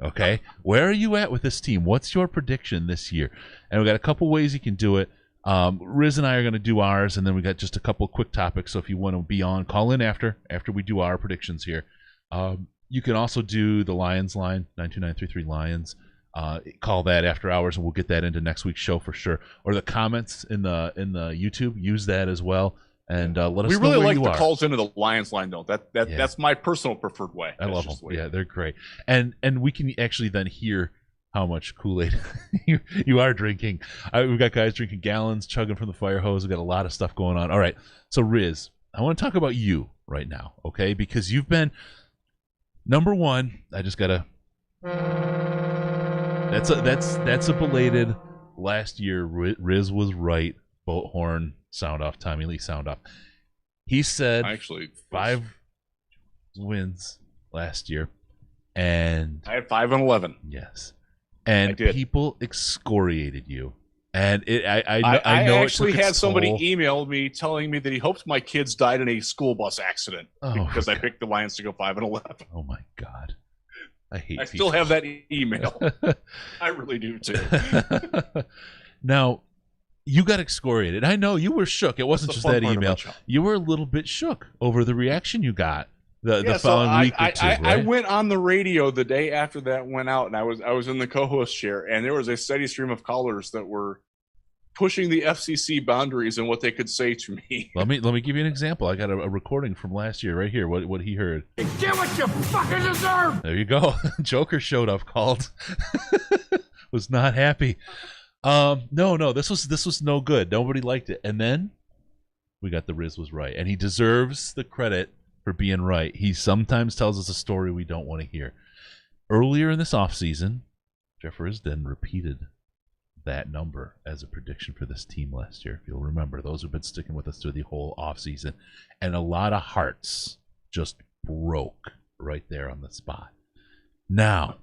Okay, where are you at with this team? What's your prediction this year? And we got a couple ways you can do it. Riz and I are going to do ours, and then we got just a couple quick topics. So if you want to be on, call in after we do our predictions here. You can also do the Lions line 92933 Lions. Call that after hours, and we'll get that into next week's show for sure. Or the comments in the YouTube, use that as well. And let us know where you are. We really like the calls into the Lions line, though. That's my personal preferred way. I love them. Yeah, they're great. And we can actually then hear how much Kool-Aid you are drinking. We've got guys drinking gallons, chugging from the fire hose. We've got a lot of stuff going on. All right. So, Riz, I want to talk about you right now, okay? Because you've been number one. I just got to That's a belated last year. Riz was right. Boat horn sound off. Tommy Lee sound off. He said actually 5 wins last year, and I had 5-11. Yes, and people excoriated you. And I know I actually had somebody email me telling me that he hopes my kids died in a school bus accident because I picked the Lions to go 5-11. Oh my God. I still have that email. I really do too. Now, you got excoriated. I know you were shook. It wasn't just that email. You were a little bit shook over the reaction you got the following week or two. Right? I went on the radio the day after that went out, and I was in the co-host chair, and there was a steady stream of callers that were pushing the FCC boundaries and what they could say to me. Let me give you an example. I got a recording from last year right here. What he heard. Get what you fucking deserve. There you go. Joker showed up. Called. Was not happy. No, this was no good. Nobody liked it. And then we got the Riz was right. And he deserves the credit for being right. He sometimes tells us a story we don't want to hear. Earlier in this offseason, Jeff Risden repeated that number as a prediction for this team last year. If you'll remember, those who've been sticking with us through the whole offseason. And a lot of hearts just broke right there on the spot. Now,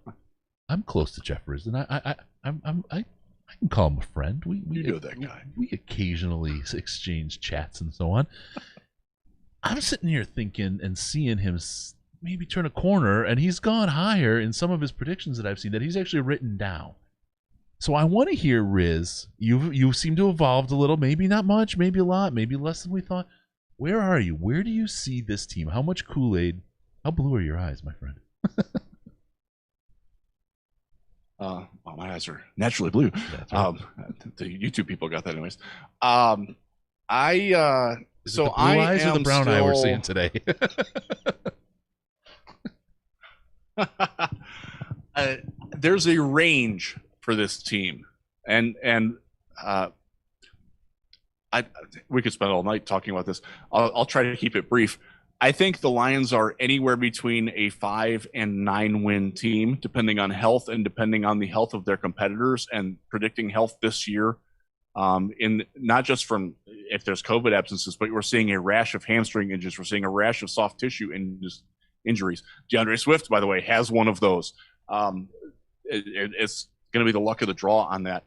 I'm close to Jeff Risden. I can call him a friend. We know that guy. We occasionally exchange chats and so on. I'm sitting here thinking and seeing him maybe turn a corner, and he's gone higher in some of his predictions that I've seen that he's actually written down. So I want to hear, Riz. You seem to have evolved a little, maybe not much, maybe a lot, maybe less than we thought. Where are you? Where do you see this team? How much Kool-Aid? How blue are your eyes, my friend? Well, my eyes are naturally blue. Right. The YouTube people got that anyways. Is it the blue eyes or the brown eye we're seeing today? There's a range for this team, and we could spend all night talking about this. I'll try to keep it brief. I think the Lions are anywhere between a 5 and 9 win team, depending on health and depending on the health of their competitors, and predicting health this year. In not just from if there's COVID absences, but we're seeing a rash of hamstring injuries. We're seeing a rash of soft tissue injuries. DeAndre Swift, by the way, has one of those. It's going to be the luck of the draw on that.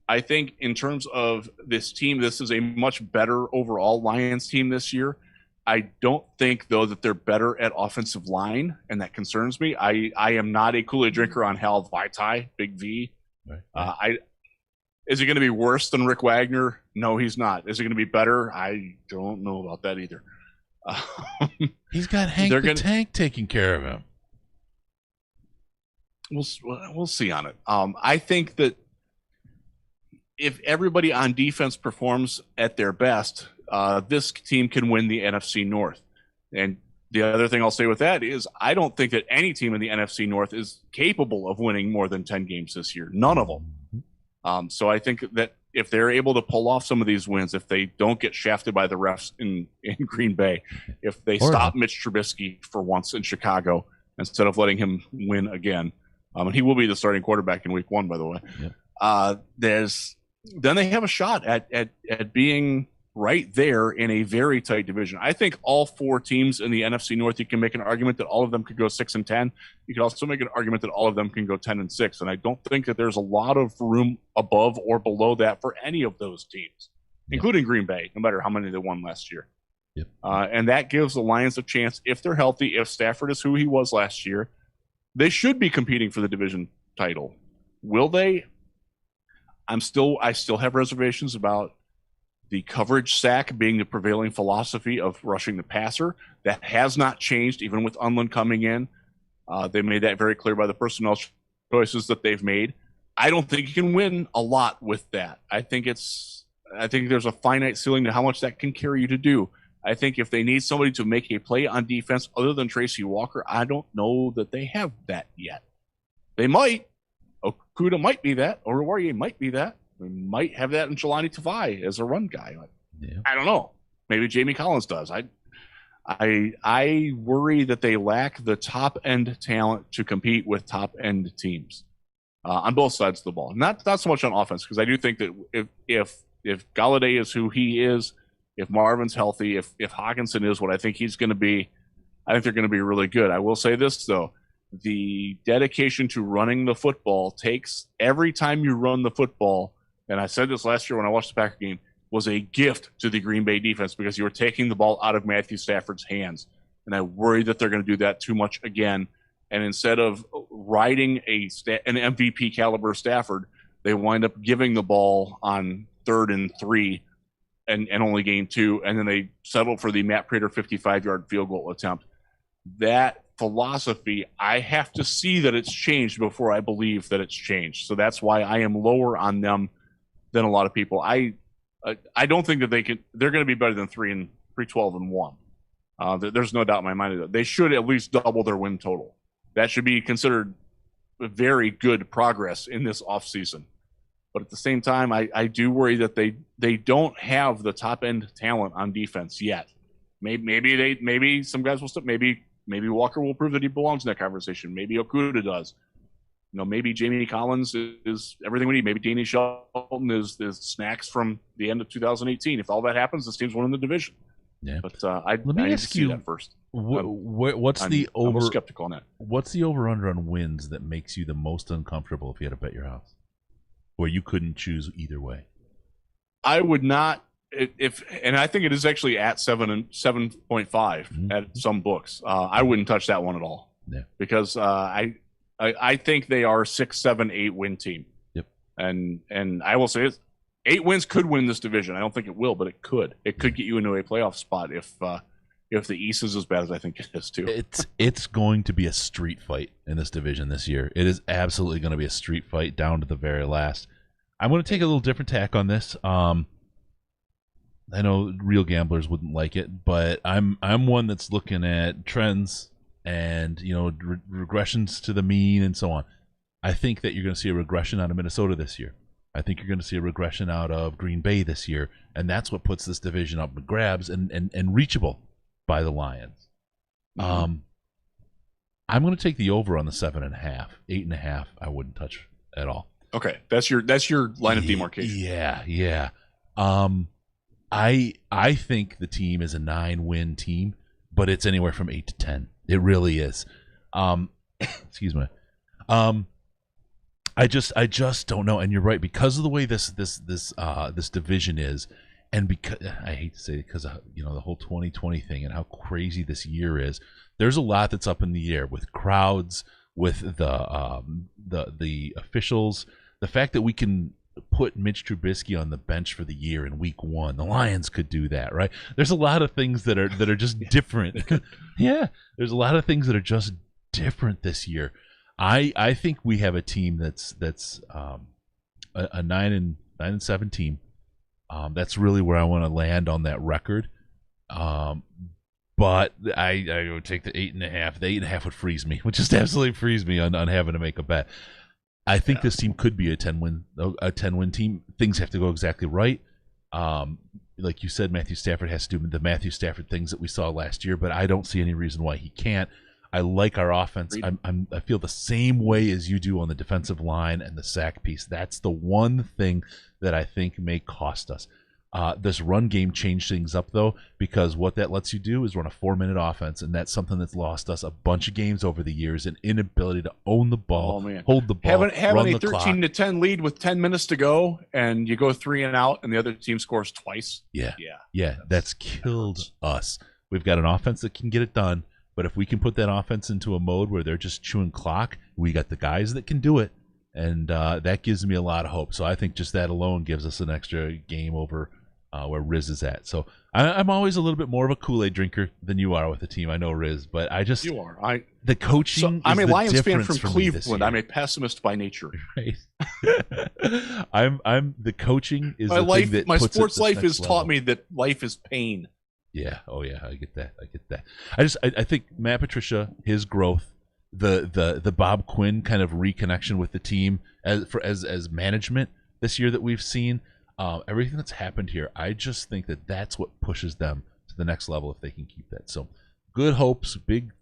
I think in terms of this team, this is a much better overall Lions team this year. I don't think, though, that they're better at offensive line, and that concerns me. I am not a Kool-Aid drinker on Hal Vaitai, Big V. Right. Is he going to be worse than Rick Wagner? No, he's not. Is he going to be better? I don't know about that either. He's got Hank the Tank taking care of him. We'll see on it. I think that if everybody on defense performs at their best, this team can win the NFC North. And the other thing I'll say with that is I don't think that any team in the NFC North is capable of winning more than 10 games this year. None of them. So I think that if they're able to pull off some of these wins, if they don't get shafted by the refs in Green Bay, if they stop Mitch Trubisky for once in Chicago instead of letting him win again, and he will be the starting quarterback in Week 1, by the way, then they have a shot at being right there in a very tight division. I think all 4 teams in the NFC North, you can make an argument that all of them could go 6-10. You could also make an argument that all of them can go 10-6. And I don't think that there's a lot of room above or below that for any of those teams, including Green Bay, no matter how many they won last year. Yep. And that gives the Lions a chance, if they're healthy, if Stafford is who he was last year, they should be competing for the division title. Will they? I still have reservations about the coverage sack being the prevailing philosophy of rushing the passer. That has not changed, even with Unlin coming in. They made that very clear by the personnel choices that they've made. I don't think you can win a lot with that. I think there's a finite ceiling to how much that can carry you to do. I think if they need somebody to make a play on defense other than Tracy Walker, I don't know that they have that yet. They might. Okuda might be that. Oruwariye might be that. We might have that in Jelani Tavai as a run guy. I don't know. Maybe Jamie Collins does. I worry that they lack the top end talent to compete with top end teams on both sides of the ball. Not so much on offense, because I do think that if Galladay is who he is, if Marvin's healthy, if Hawkinson is what I think he's going to be, I think they're going to be really good. I will say this though. The dedication to running the football takes every time you run the football. And I said this last year when I watched the Packer game, was a gift to the Green Bay defense because you were taking the ball out of Matthew Stafford's hands. And I worry that they're going to do that too much again. And instead of riding an MVP caliber Stafford, they wind up giving the ball on 3rd and 3 and only gain 2. And then they settle for the Matt Prater 55-yard field goal attempt. That philosophy, I have to see that it's changed before I believe that it's changed. So that's why I am lower on them than a lot of people. I don't think that they're going to be better than 3-12-1. There's no doubt in my mind that they should at least double their win total. That should be considered very good progress in this offseason. But at the same time, I do worry that they don't have the top end talent on defense yet. Maybe some guys will step. Maybe Walker will prove that he belongs in that conversation. Maybe Okuda does. Maybe Jamie Collins is everything we need. Maybe Danny Shelton is snacks from the end of 2018. If all that happens, this team's winning the division. Yeah. But I Let me ask you that first. What's I'm the over? I'm skeptical on that. What's the over/under on wins that makes you the most uncomfortable if you had to bet your house, where you couldn't choose either way? I would not. And I think it is actually at 7.5 at some books. I wouldn't touch that one at all. Yeah. Because I think they are 6, 7, 8 win team. Yep. And I will say 8 wins could win this division. I don't think it will, but it could. It could get you into a playoff spot if the East is as bad as I think it is too. It's going to be a street fight in this division this year. It is absolutely going to be a street fight down to the very last. I'm going to take a little different tack on this. I know real gamblers wouldn't like it, but I'm one that's looking at trends and regressions to the mean and so on. I think that you're going to see a regression out of Minnesota this year. I think you're going to see a regression out of Green Bay this year, and that's what puts this division up for grabs and reachable by the Lions. I'm going to take the over on the 7.5, 8.5. I wouldn't touch at all. Okay, that's your line of demarcation. Yeah. I think the team is a 9-win team, but it's anywhere from 8 to 10. It really is. Excuse me. I just don't know. And you're right, because of the way this division is, and because I hate to say it, because of the whole 2020 thing and how crazy this year is. There's a lot that's up in the air with crowds, with the officials, the fact that we can put Mitch Trubisky on the bench for the year in week 1. The Lions could do that, right? There's a lot of things that are just different. Yeah, there's a lot of things that are just different this year. I think we have a team that's a 9-7 team. That's really where I want to land on that record. But I would take the 8.5. The 8.5 would freeze me, would just absolutely freeze me on having to make a bet. I think this team could be a 10-win team. Things have to go exactly right. Like you said, Matthew Stafford has to do the Matthew Stafford things that we saw last year, but I don't see any reason why he can't. I like our offense. I feel the same way as you do on the defensive line and the sack piece. That's the one thing that I think may cost us. This run game changed things up, though, because what that lets you do is run a 4-minute offense, and that's something that's lost us a bunch of games over the years, an inability to own the ball, hold the ball, having a 13-10 lead with 10 minutes to go, and you go 3 and out, and the other team scores twice. Yeah, that's killed us. We've got an offense that can get it done, but if we can put that offense into a mode where they're just chewing clock, we got the guys that can do it, and that gives me a lot of hope. So I think just that alone gives us an extra game over where Riz is at. So I'm always a little bit more of a Kool-Aid drinker than you are with the team. I know, Riz, but you are. The coaching. I'm a Lions fan from Cleveland. I'm a pessimist by nature. Right. I'm the coaching is my the life. Thing that my puts sports life has level. taught me that life is pain. Yeah. Oh yeah. I get that. I think Matt Patricia, his growth, the Bob Quinn kind of reconnection with the team as management this year that we've seen. Everything that's happened here, I just think that that's what pushes them to the next level if they can keep that. So, good hopes, big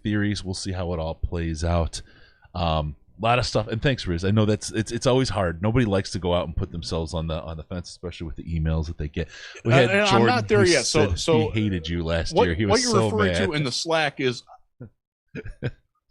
theories. We'll see how it all plays out. A lot of stuff, and thanks, Riz. I know it's always hard. Nobody likes to go out and put themselves on the fence, especially with the emails that they get. We had Jordan, I'm not there yet. So he hated you last year. He was so mad. What you're referring to in the Slack is.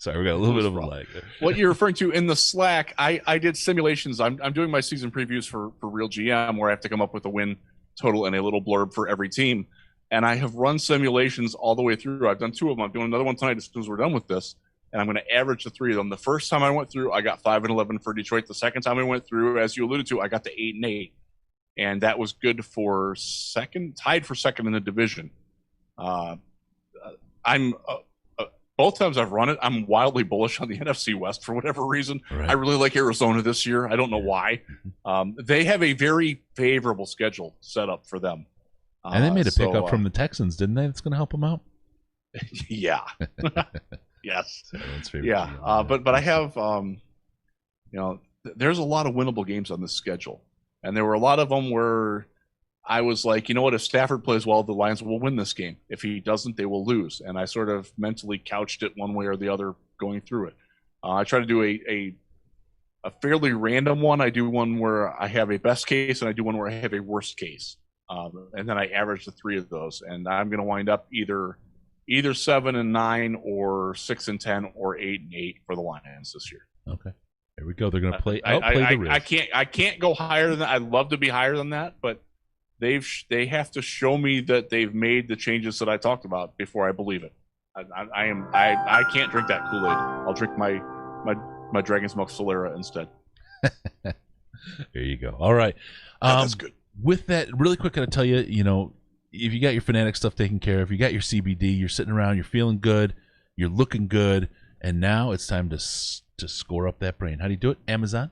Sorry, we got a little bit of a lag. What you're referring to in the Slack, I did simulations. I'm doing my season previews for Real GM, where I have to come up with a win total and a little blurb for every team. And I have run simulations all the way through. I've done 2 of them. I'm doing another one tonight as soon as we're done with this. And I'm going to average the 3 of them. The first time I went through, I got 5-11 for Detroit. The second time I went through, as you alluded to, I got to 8-8. And that was good for tied for second in the division. Both times I've run it, I'm wildly bullish on the NFC West for whatever reason. Right. I really like Arizona this year. I don't know why. They have a very favorable schedule set up for them. And they made a pickup from the Texans, didn't they? That's going to help them out? Yeah. Yes. So yeah. But I have, there's a lot of winnable games on this schedule, and there were a lot of them where I was like, you know what, if Stafford plays well, the Lions will win this game. If he doesn't, they will lose. And I sort of mentally couched it one way or the other going through it. I try to do a fairly random one. I do one where I have a best case, and I do one where I have a worst case. And then I average the three of those. And I'm going to wind up either 7-9 or 6-10 or 8-8 for the Lions this year. Okay. There we go. They're going to play the Riz. I can't go higher than that. I'd love to be higher than that, but they have to show me that they've made the changes that I talked about before I believe it. I can't drink that Kool-Aid. I'll drink my Dragon's Milk Solera instead. There you go. All right. That's good. With that, really quick, I gotta tell you, if you got your Fanatics stuff taken care of, you got your CBD, you're sitting around, you're feeling good, you're looking good, and now it's time to score up that brain. How do you do it? Amazon.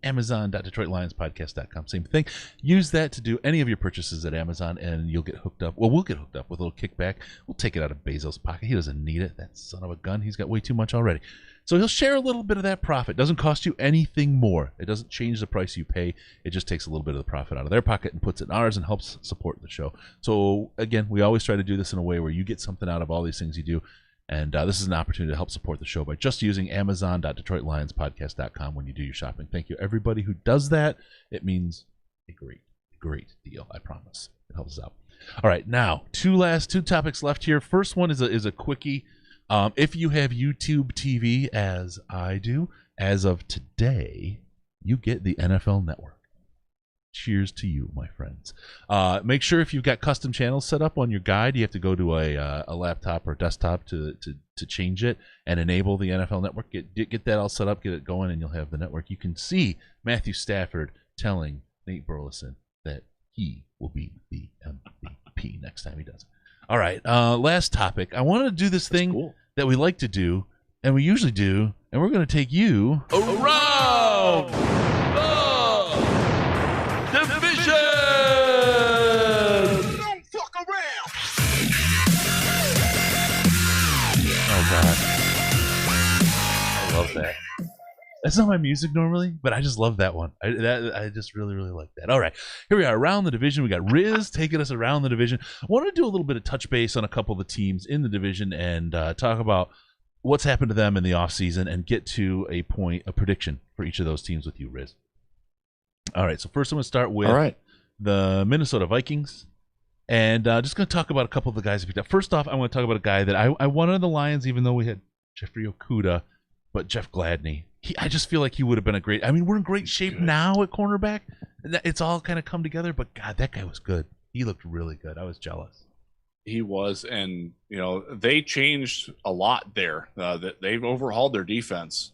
Amazon.DetroitLionsPodcast.com. Same thing. Use that to do any of your purchases at Amazon, and you'll get hooked up. Well, we'll get hooked up with a little kickback. We'll take it out of Bezos' pocket. He doesn't need it. That son of a gun. He's got way too much already. So he'll share a little bit of that profit. Doesn't cost you anything more. It doesn't change the price you pay. It just takes a little bit of the profit out of their pocket and puts it in ours and helps support the show. So, again, we always try to do this in a way where you get something out of all these things you do. And this is an opportunity to help support the show by just using Amazon.DetroitLionsPodcast.com when you do your shopping. Thank you, everybody who does that. It means a great, great deal. I promise. It helps us out. All right, now two topics left here. First one is a quickie. If you have YouTube TV, as I do, as of today, you get the NFL Network. Cheers to you, my friends. Make sure if you've got custom channels set up on your guide, you have to go to a laptop or desktop to change it and enable the NFL Network. Get that all set up, get it going, and you'll have the network. You can see Matthew Stafford telling Nate Burleson that he will be the MVP next time he does it. All right, last topic. I wanted to do this thing that we like to do, and we usually do, and we're going to take you around the division. Don't fuck around. Oh, God. I love that. That's not my music normally, but I just love that one. I just really, really like that. All right, here we are around the division. We got Riz taking us around the division. I want to do a little bit of touch base on a couple of the teams in the division and talk about what's happened to them in the offseason and get to a prediction for each of those teams with you, Riz. All right, so first I'm going to start with the Minnesota Vikings. And just going to talk about a couple of the guys I picked up. First off, I want to talk about a guy that I wanted the Lions, even though we had Jeffrey Okudah, but Jeff Gladney. I just feel like he would have been a great. I mean, we're in great shape now at cornerback. It's all kind of come together. But God, that guy was good. He looked really good. I was jealous. He was, and they changed a lot there. They've overhauled their defense,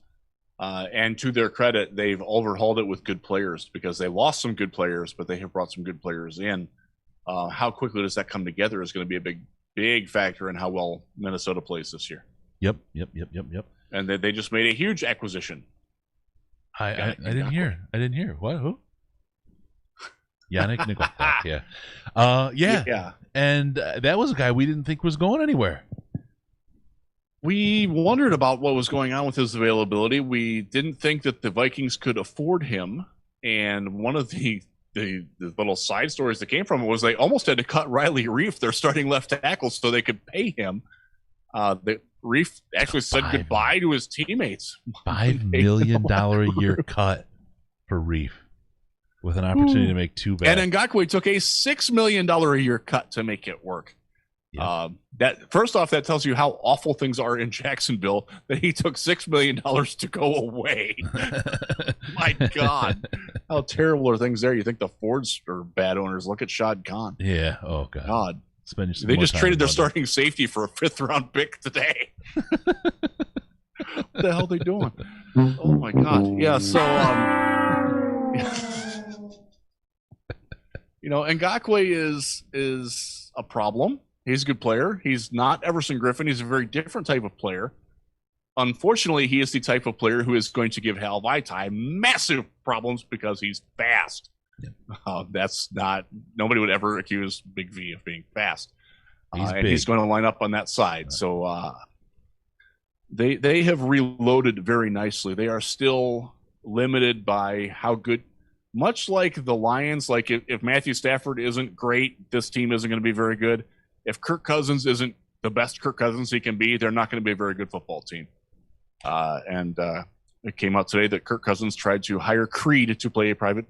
and to their credit, they've overhauled it with good players because they lost some good players, but they have brought some good players in. How quickly does that come together is going to be a big factor in how well Minnesota plays this year. Yep. And they just made a huge acquisition. I didn't hear. What? Who? Yannick Ngakoue. Yeah. And that was a guy we didn't think was going anywhere. We wondered about what was going on with his availability. We didn't think that the Vikings could afford him. And one of the little side stories that came from it was they almost had to cut Riley Reif, their starting left tackle, so they could pay him. Reif actually said goodbye to his teammates. $5 million a year cut for Reif with an opportunity to make $2 million. And Ngakoue took a $6 million a year cut to make it work. Yeah. That first off, that tells you how awful things are in Jacksonville that he took $6 million to go away. My God, how terrible are things there? You think the Fords are bad owners? Look at Shad Khan. Yeah. Oh God. They just traded their starting safety for a 5th-round pick today. What the hell are they doing? Oh my God. Yeah. So, Ngakoue is a problem. He's a good player. He's not Everson Griffin. He's a very different type of player. Unfortunately, he is the type of player who is going to give Hal Vaitai massive problems because he's fast. That's not – nobody would ever accuse Big V of being fast. He's going to line up on that side. Right. So they have reloaded very nicely. They are still limited by how good. Much like the Lions, like if Matthew Stafford isn't great, this team isn't going to be very good. If Kirk Cousins isn't the best Kirk Cousins he can be, they're not going to be a very good football team. And it came out today that Kirk Cousins tried to hire Creed to play a private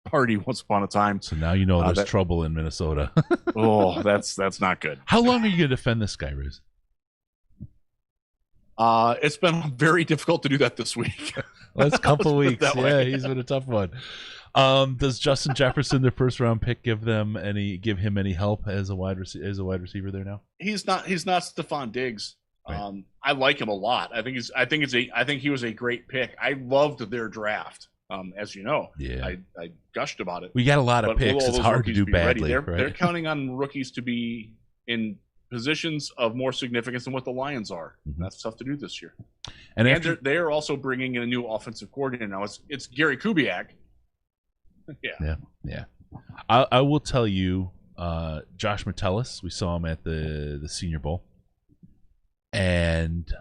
party once upon a time. So now you know there's trouble in Minnesota. Oh, that's not good. How long are you going to defend this guy, Riz? It's been very difficult to do that this week. Last couple weeks. Yeah, he's been a tough one. Does Justin Jefferson, their first round pick, give him any help as a wide receiver there now? He's not Stephon Diggs. Right. I like him a lot. I think he was a great pick. I loved their draft. As you know, yeah. I gushed about it. We got a lot of picks. It's hard to do badly. They're counting on rookies to be in positions of more significance than what the Lions are. Mm-hmm. That's tough to do this year. And they're also bringing in a new offensive coordinator now. It's Gary Kubiak. Yeah. I will tell you, Josh Metellus. We saw him at the Senior Bowl, and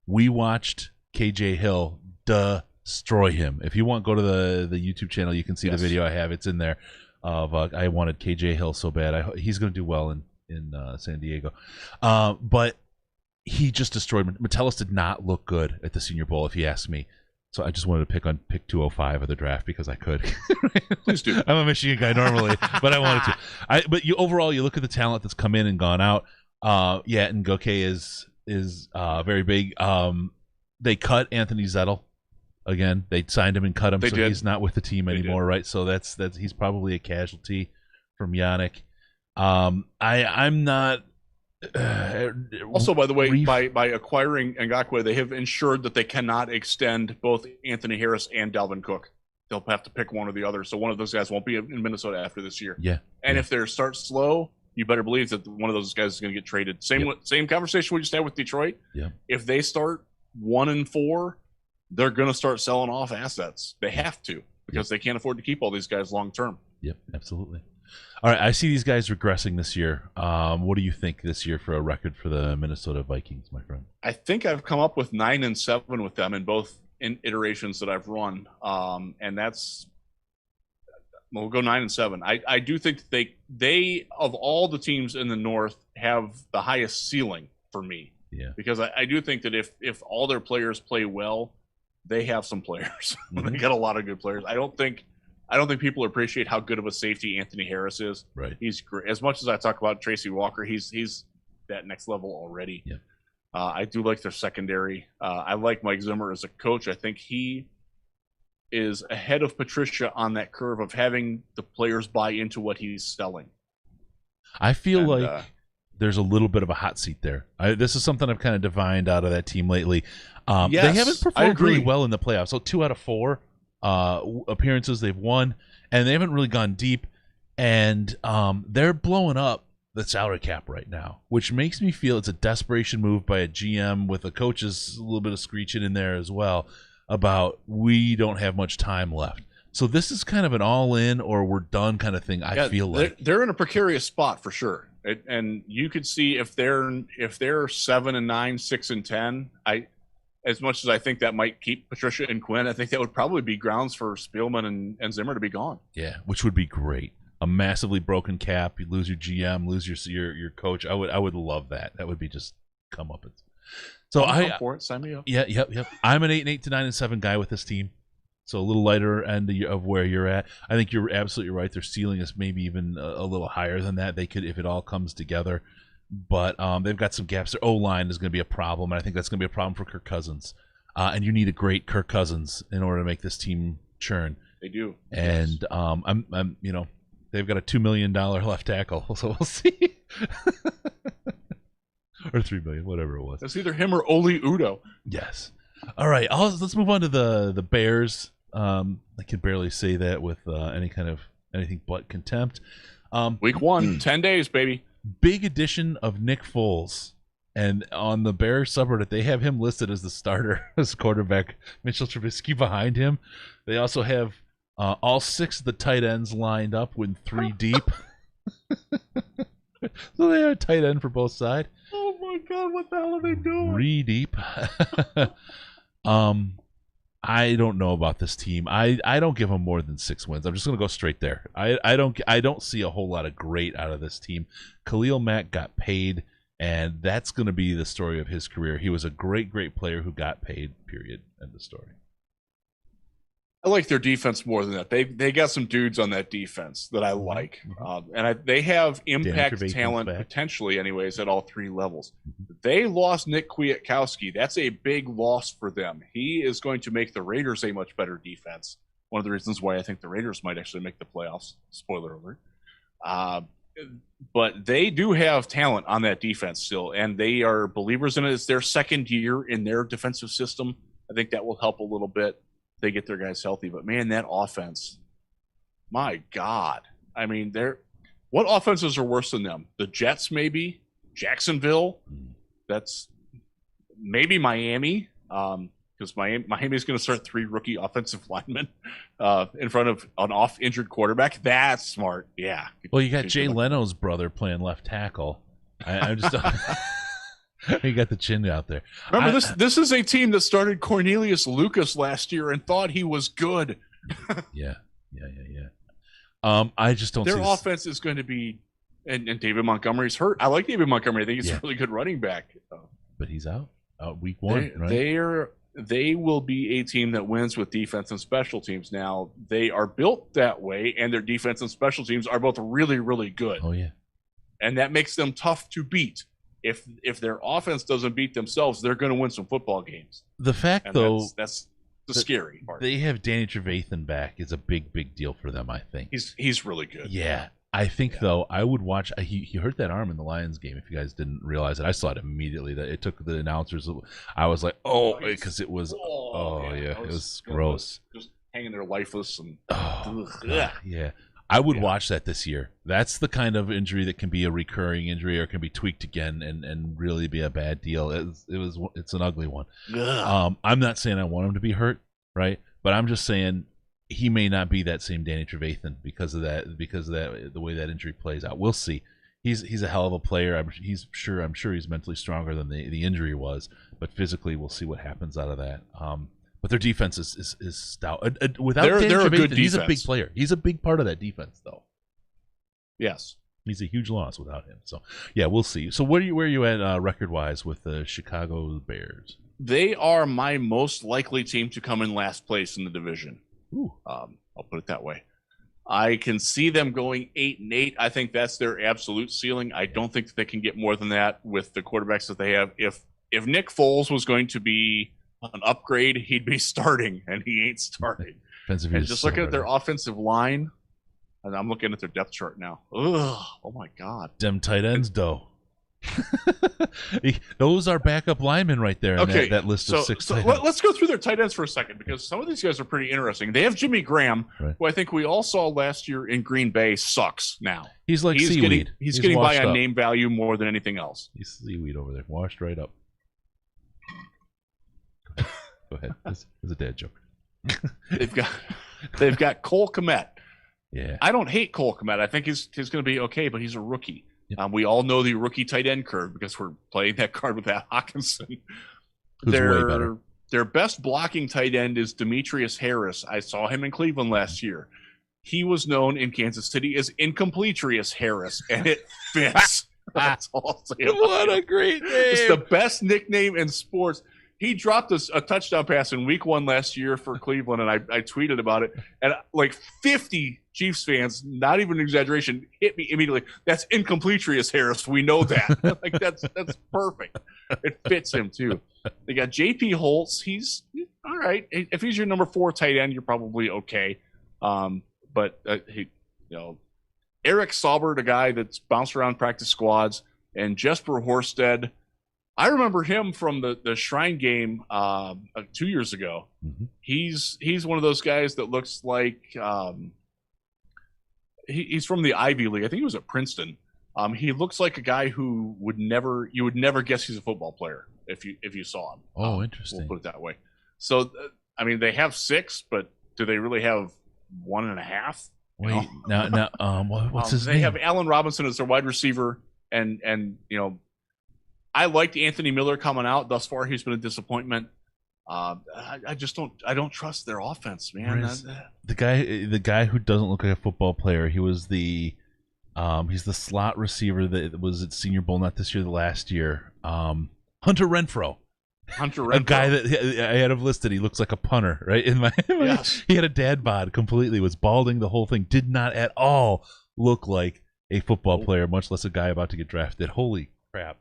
we watched KJ Hill destroy him. If you want, go to the YouTube channel. You can see the video I have. It's in there. Of I wanted KJ Hill so bad. He's going to do well in San Diego, but he just destroyed. Metellus did not look good at the Senior Bowl, if you ask me. So I just wanted to pick 205 of the draft because I could. Please do. I'm a Michigan guy normally, but I wanted to. But overall, you look at the talent that's come in and gone out. Ngoke is very big. They cut Anthony Zettel again. They signed him and cut him, he's not with the team anymore, right? So that's he's probably a casualty from Yannick. I'm not. Also, by the way, by acquiring Ngakoue, they have ensured that they cannot extend both Anthony Harris and Dalvin Cook. They'll have to pick one or the other. So one of those guys won't be in Minnesota after this year. Yeah. And if they start slow, you better believe that one of those guys is going to get traded. Same conversation we just had with Detroit. Yeah. If they start 1-4, they're going to start selling off assets. They have to because they can't afford to keep all these guys long term. Yep, absolutely. All right, I see these guys regressing this year. What do you think this year for a record for the Minnesota Vikings, my friend? I think I've come up with 9-7 with them in both iterations that I've run, and we'll go 9-7. I do think that they of all the teams in the North have the highest ceiling for me. Yeah, because I do think that if all their players play well, they have some players. Mm-hmm. They got a lot of good players. I don't think people appreciate how good of a safety Anthony Harris is. Right. He's great. As much as I talk about Tracy Walker, he's that next level already. Yeah. I do like their secondary. I like Mike Zimmer as a coach. I think he is ahead of Patricia on that curve of having the players buy into what he's selling. I feel like there's a little bit of a hot seat there. This is something I've kind of divined out of that team lately. They haven't performed really well in the playoffs. So 2 out of 4 appearances they've won, and they haven't really gone deep. And they're blowing up the salary cap right now, which makes me feel it's a desperation move by a GM with the coaches a little bit of screeching in there as well about we don't have much time left. So this is kind of an all-in or we're done kind of thing. I feel like they're in a precarious spot for sure. And you could see if they're 7-9, 6-10. As much as I think that might keep Patricia and Quinn, I think that would probably be grounds for Spielman and Zimmer to be gone. Yeah, which would be great. A massively broken cap, you lose your GM, lose your coach. I would love that. That would be just comeuppance. So I'm for it. Sign me up. Yeah, yep. I'm an 8-8 to 9-7 guy with this team. So a little lighter end of where you're at. I think you're absolutely right. Their ceiling is maybe even a little higher than that. They could, if it all comes together. But they've got some gaps. Their O-line is going to be a problem, and I think that's going to be a problem for Kirk Cousins. And you need a great Kirk Cousins in order to make this team churn. They do. And I'm they've got a $2 million left tackle, so we'll see. Or $3 million, whatever it was. It's either him or Oli Udo. Yes. All right, let's move on to the Bears. I can barely say that with anything but contempt. Week 1, 10 days, baby. Big addition of Nick Foles, and on the Bears subreddit they have him listed as the starter as quarterback. Mitchell Trubisky behind him. They also have all 6 of the tight ends lined up with 3 deep. So they have a tight end for both sides. Oh my God, what the hell are they doing? 3 deep. I don't know about this team. I don't give them more than 6 wins. I'm just going to go straight there. I don't see a whole lot of great out of this team. Khalil Mack got paid, and that's going to be the story of his career. He was a great player who got paid, period. End of story. I like their defense more than that. They got some dudes on that defense that I like, they have impact talent potentially, anyways, at all 3 levels. They lost Nick Kwiatkowski. That's a big loss for them. He is going to make the Raiders a much better defense. One of the reasons why I think the Raiders might actually make the playoffs. Spoiler alert. But they do have talent on that defense still, and they are believers in it. It's their second year in their defensive system. I think that will help a little bit. They get their guys healthy, but man, that offense, my God. I mean, what offenses are worse than them? The Jets, maybe Jacksonville. That's maybe Miami, because Miami's going to start 3 rookie offensive linemen in front of an injured quarterback. That's smart. Yeah. Well, you got Jay Leno's brother playing left tackle. I just don't. He got the chin out there. Remember, this is a team that started Cornelius Lucas last year and thought he was good. Yeah. I just don't. Their offense is going to be, and David Montgomery's hurt. I like David Montgomery. I think he's a really good running back. But he's out week 1. Right? They will be a team that wins with defense and special teams. Now they are built that way, and their defense and special teams are both really, really good. Oh yeah, and that makes them tough to beat. If their offense doesn't beat themselves, they're going to win some football games. The fact, though, that's the scary part. They have Danny Trevathan back is a big deal for them, I think. He's really good. Yeah. I think, though, I would watch. He hurt that arm in the Lions game, if you guys didn't realize it. I saw it immediately. That it took the announcers. I was like, because it was, it was gross. Just hanging there lifeless. And yeah. I would watch that this year. That's the kind of injury that can be a recurring injury or can be tweaked again and really be a bad deal. It's an ugly one. I'm not saying I want him to be hurt, right? But I'm just saying he may not be that same Danny Trevathan because of that the way that injury plays out. We'll see. He's a hell of a player. I'm sure he's mentally stronger than the injury was, but physically we'll see what happens out of that. But their defense is stout. Without Danny Trevathan, he's a big player. He's a big part of that defense, though. Yes, he's a huge loss without him. So yeah, we'll see. So where are you at record wise with the Chicago Bears? They are my most likely team to come in last place in the division. Ooh. I'll put it that way. I can see them going 8-8. I think that's their absolute ceiling. I don't think that they can get more than that with the quarterbacks that they have. If Nick Foles was going to be an upgrade, he'd be starting, and he ain't starting. And just looking at their offensive line, and I'm looking at their depth chart now. Ugh, oh my God. Them tight ends, though. Those are backup linemen right there in that list of 6 tight ends. Let's go through their tight ends for a second, because some of these guys are pretty interesting. They have Jimmy Graham, who I think we all saw last year in Green Bay sucks now. He's like seaweed. He's getting by on name value more than anything else. He's seaweed over there, washed right up. Go ahead. It's a dad joke. They've got Cole Kmet. Yeah. I don't hate Cole Kmet. I think he's going to be okay, but he's a rookie. Yep. We all know the rookie tight end curve because we're playing that card with that Hawkinson. Who's way better. Their best blocking tight end is Demetrius Harris. I saw him in Cleveland last year. He was known in Kansas City as Incompletrius Harris, and it fits. That's all I'll say about What a great name. It's the best nickname in sports. He dropped a touchdown pass in week 1 last year for Cleveland, and I tweeted about it. And like 50 Chiefs fans, not even an exaggeration, hit me immediately. That's Incompletrius Harris. We know that. Like that's perfect. It fits him too. They got J.P. Holtz. He's all right. If he's your number 4 tight end, you're probably okay. But Eric Saubert, a guy that's bounced around practice squads, and Jesper Horsted. I remember him from the Shrine game 2 years ago. Mm-hmm. He's one of those guys that looks like he's from the Ivy League. I think he was at Princeton. He looks like a guy who you would never guess he's a football player if you saw him. Oh, interesting. We'll put it that way. So they have 6, but do they really have 1.5? Wait, now, what's his name? They have Allen Robinson as their wide receiver, and I liked Anthony Miller coming out. Thus far, he's been a disappointment. I just don't trust their offense, man. The guy who doesn't look like a football player. He was he's the slot receiver that was at Senior Bowl, not this year, the last year. Hunter Renfrow. A guy that I had him listed. He looks like a punter, right? Yes. He had a dad bod completely, was balding the whole thing. Did not at all look like a football player, much less a guy about to get drafted. Holy crap.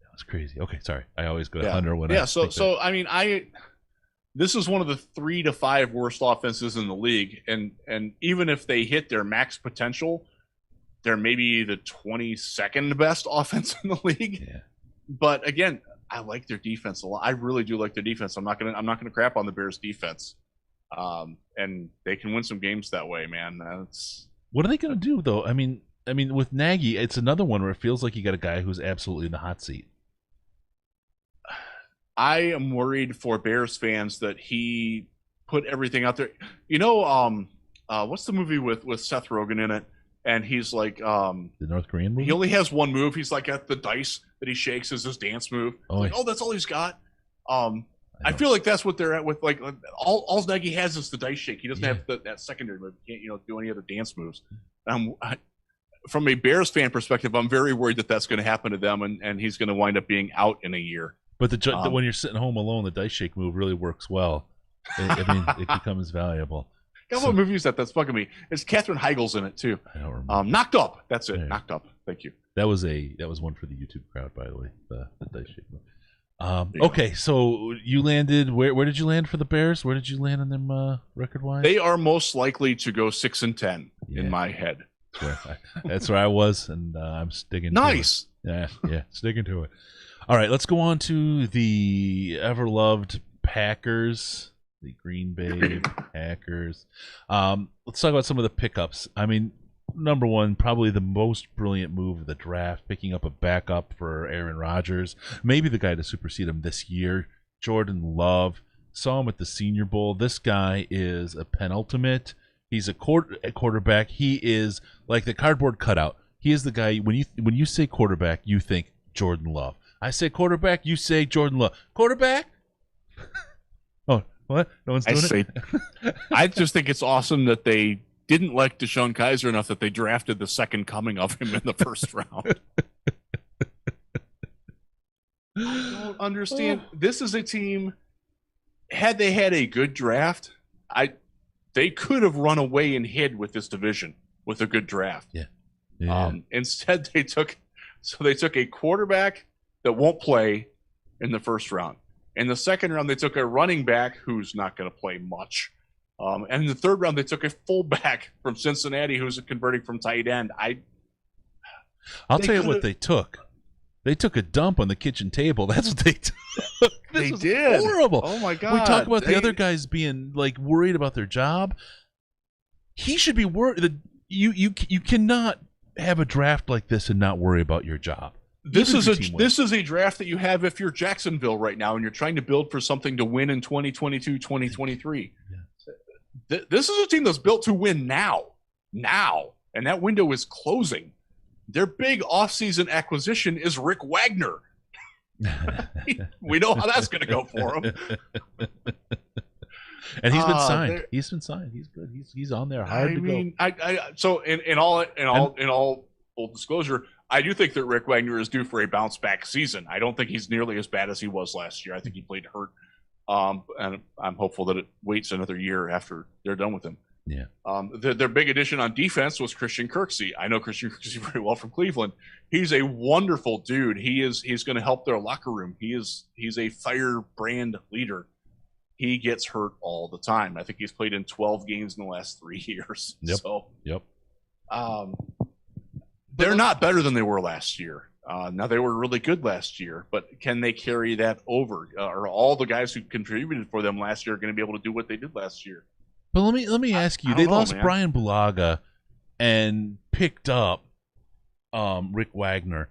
That was crazy. Okay, sorry. I always go to Hunter when I mean, this is one of the 3 to 5 worst offenses in the league, and even if they hit their max potential, they're maybe the 22nd best offense in the league. Yeah. But again, I like their defense a lot. I really do like their defense. I'm not gonna crap on the Bears defense, and they can win some games that way, man. What are they gonna do though? I mean, with Nagy, it's another one where it feels like you got a guy who's absolutely in the hot seat. I am worried for Bears fans that he put everything out there. What's the movie with Seth Rogen in it? And he's like, the North Korean movie. He only has one move. He's like at the dice that he shakes as his dance move. That's all he's got. I feel like that's what they're at with. Like all Nagy has is the dice shake. He doesn't have that secondary move. He can't do any other dance moves. From a Bears fan perspective, I'm very worried that that's going to happen to them, and he's going to wind up being out in a year. But when you're sitting home alone, the dice shake move really works well. It becomes valuable. What movie is that? That's bugging me. It's Katherine Heigl's in it too. I don't remember. Knocked Up. That's it. Yeah. Knocked Up. Thank you. That was one for the YouTube crowd, by the way. The dice shake move. Okay, so you landed. Where did you land for the Bears? Where did you land on them record wise? They are most likely to go 6-10 in my head. That's where I was, and I'm sticking. Nice. To it. Yeah, sticking to it. All right, let's go on to the ever-loved Packers, the Green Bay Packers. Let's talk about some of the pickups. I mean, number one, probably the most brilliant move of the draft, picking up a backup for Aaron Rodgers, maybe the guy to supersede him this year, Jordan Love. Saw him at the Senior Bowl. This guy is a penultimate. He's a quarterback. He is like the cardboard cutout. He is the guy, when you say quarterback, you think Jordan Love. I say quarterback, you say Jordan Love. Quarterback? Oh, what? No one's doing it? I just think it's awesome that they didn't like DeShone Kizer enough that they drafted the second coming of him in the first round. I don't understand. This is a team, had they had a good draft, they could have run away and hid with this division with a good draft. Yeah. Instead, they took a quarterback that won't play in the first round. In the second round, they took a running back who's not going to play much. And in the third round, they took a fullback from Cincinnati who's converting from tight end. I'll tell you what they took. They took a dump on the kitchen table. That's what they took. They did. Horrible. Oh my God. We talk about the other guys being like worried about their job. He should be worried. You cannot have a draft like this and not worry about your job. This is a draft that you have if you're Jacksonville right now and you're trying to build for something to win in 2022, 2023. Yeah. This is a team that's built to win now, and that window is closing. Their big offseason acquisition is Rick Wagner. We know how that's going to go for him. And he's been signed. He's been signed. He's good. He's on there. Hard to go. So in all full disclosure, I do think that Rick Wagner is due for a bounce back season. I don't think he's nearly as bad as he was last year. I think he played hurt, and I'm hopeful that it waits another year after they're done with him. Yeah. Their big addition on defense was Christian Kirksey. I know Christian Kirksey very well from Cleveland. He's a wonderful dude. He's going to help their locker room. He's a firebrand leader. He gets hurt all the time. I think he's played in 12 games in the last 3 years. Yep. So, yep. They're not better than they were last year. Now, they were really good last year, but can they carry that over? Are all the guys who contributed for them last year going to be able to do what they did last year? But let me ask you. They lost Brian Bulaga and picked up Rick Wagner.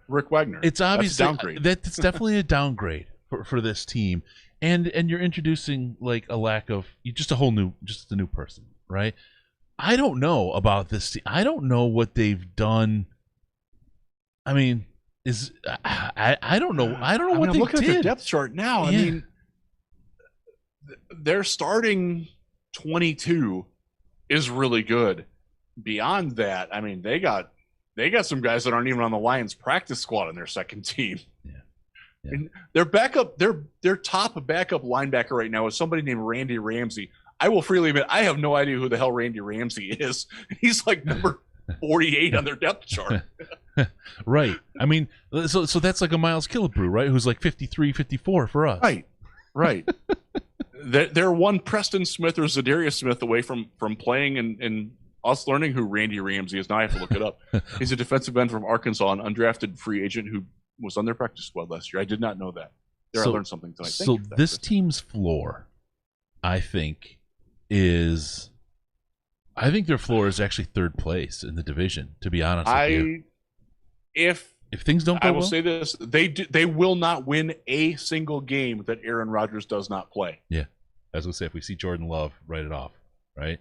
It's obviously that's definitely a downgrade for this team. And you're introducing like a lack of just a new person, right? I don't know about this team. I don't know what they've done. I mean, I don't know. I don't know what they did. I'm looking at their depth chart now. Yeah. I mean, their starting 22 is really good. Beyond that, I mean, they got some guys that aren't even on the Lions practice squad in their second team. Yeah. Yeah. And their backup, their top backup linebacker right now is somebody named Randy Ramsey. I will freely admit I have no idea who the hell Randy Ramsey is. He's like number 48 on their depth chart. Right. I mean, so that's like a Miles Killebrew, right? Who's like 53, 54 for us. Right. They're one Preston Smith or Zadarius Smith away from playing and us learning who Randy Ramsey is. Now I have to look it up. He's a defensive end from Arkansas, an undrafted free agent who was on their practice squad last year. I did not know that. I learned something tonight. So this team's floor, I think their floor is actually third place in the division, to be honest with you. If things don't go I will well, say this, they will not win a single game that Aaron Rodgers does not play. Yeah. As we say, if we see Jordan Love, write it off, right?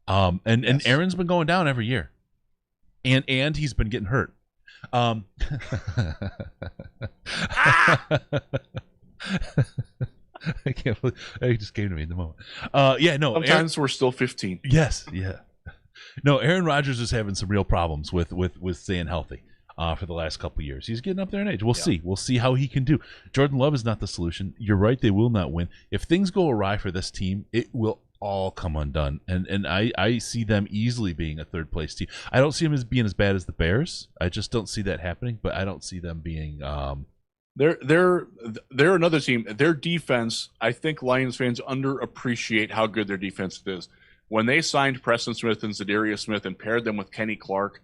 And Aaron's been going down every year. And he's been getting hurt. I can't believe it just came to me in the moment. Sometimes we're still 15. Yes, yeah. No, Aaron Rodgers is having some real problems with staying healthy for the last couple of years. He's getting up there in age. We'll see. We'll see how he can do. Jordan Love is not the solution. You're right, they will not win. If things go awry for this team, it will all come undone. And I see them easily being a third place team. I don't see them as being as bad as the Bears. I just don't see that happening, but I don't see them being They're another team. Their defense, I think Lions fans underappreciate how good their defense is. When they signed Preston Smith and Zadarius Smith and paired them with Kenny Clark,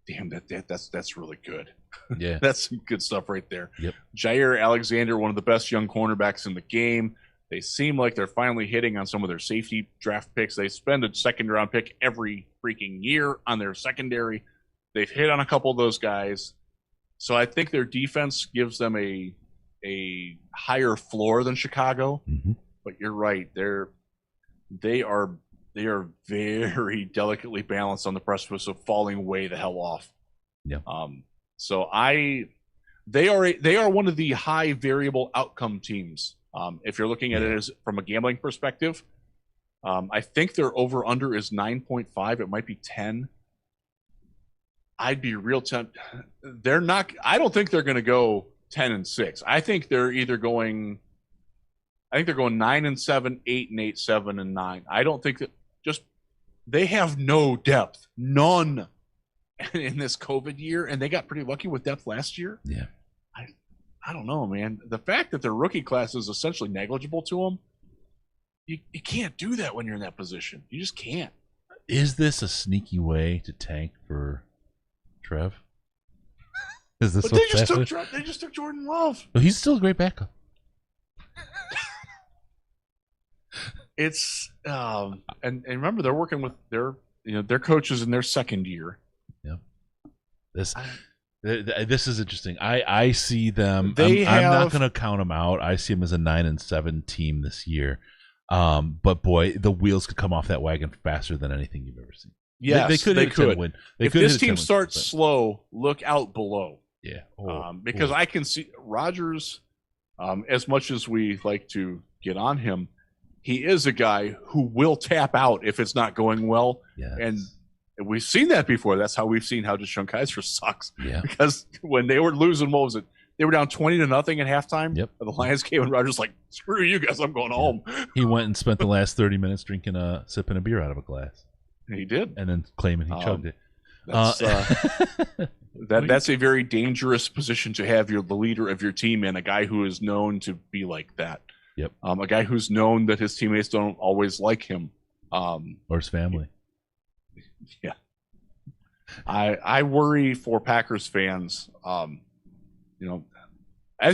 damn, that's really good. Yeah. That's some good stuff right there. Yep. Jair Alexander, one of the best young cornerbacks in the game. They seem like they're finally hitting on some of their safety draft picks. They spend a second-round pick every freaking year on their secondary. They've hit on a couple of those guys. So I think their defense gives them a higher floor than Chicago. Mm-hmm. But you're right. They are very delicately balanced on the precipice of falling way the hell off. Yeah. So they are one of the high variable outcome teams. If you're looking at it as from a gambling perspective, I think their over under is 9.5. It might be 10. I'd be real tempted. They're not. I don't think they're going to go 10-6. I think they're either going. I think they're going 9-7, 8-8, 7-9. I don't think that they have no depth, none, in this COVID year, and they got pretty lucky with depth last year. Yeah. I don't know, man. The fact that their rookie class is essentially negligible to them, you can't do that when you're in that position. You just can't. Is this a sneaky way to tank for Trev? Is this? But they just took Jordan Love. But he's still a great backup. It's and remember they're working with their coaches in their second year. Yeah. This is interesting. I see them. I'm not going to count them out. I see them as a 9-7 team this year. But boy, the wheels could come off that wagon faster than anything you've ever seen. Yes, they could. Win. If this team starts slow, look out below. Yeah. Because I can see Rodgers, as much as we like to get on him, he is a guy who will tap out if it's not going well. Yes. And we've seen that before. That's how we've seen how Deshaun Kaiser sucks. Yeah. Because when they were losing, what was it? They were down 20-0 at halftime. Yep. The Lions came and Rodgers like, screw you guys, I'm going home. He went and spent the last 30 minutes sipping a beer out of a glass. He did. And then claiming he chugged it. That's a very dangerous position to have. You're the leader of your team and a guy who is known to be like that. Yep. A guy who's known that his teammates don't always like him. Or his family. Yeah. I worry for Packers fans. As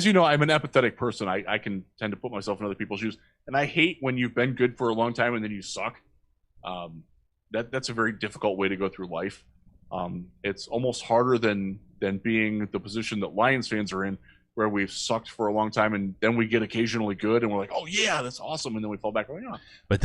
you know, I'm an empathetic person. I can tend to put myself in other people's shoes. And I hate when you've been good for a long time and then you suck. That's a very difficult way to go through life. It's almost harder than being the position that Lions fans are in, where we've sucked for a long time and then we get occasionally good and we're like, oh yeah, that's awesome, and then we fall back. Like, oh, but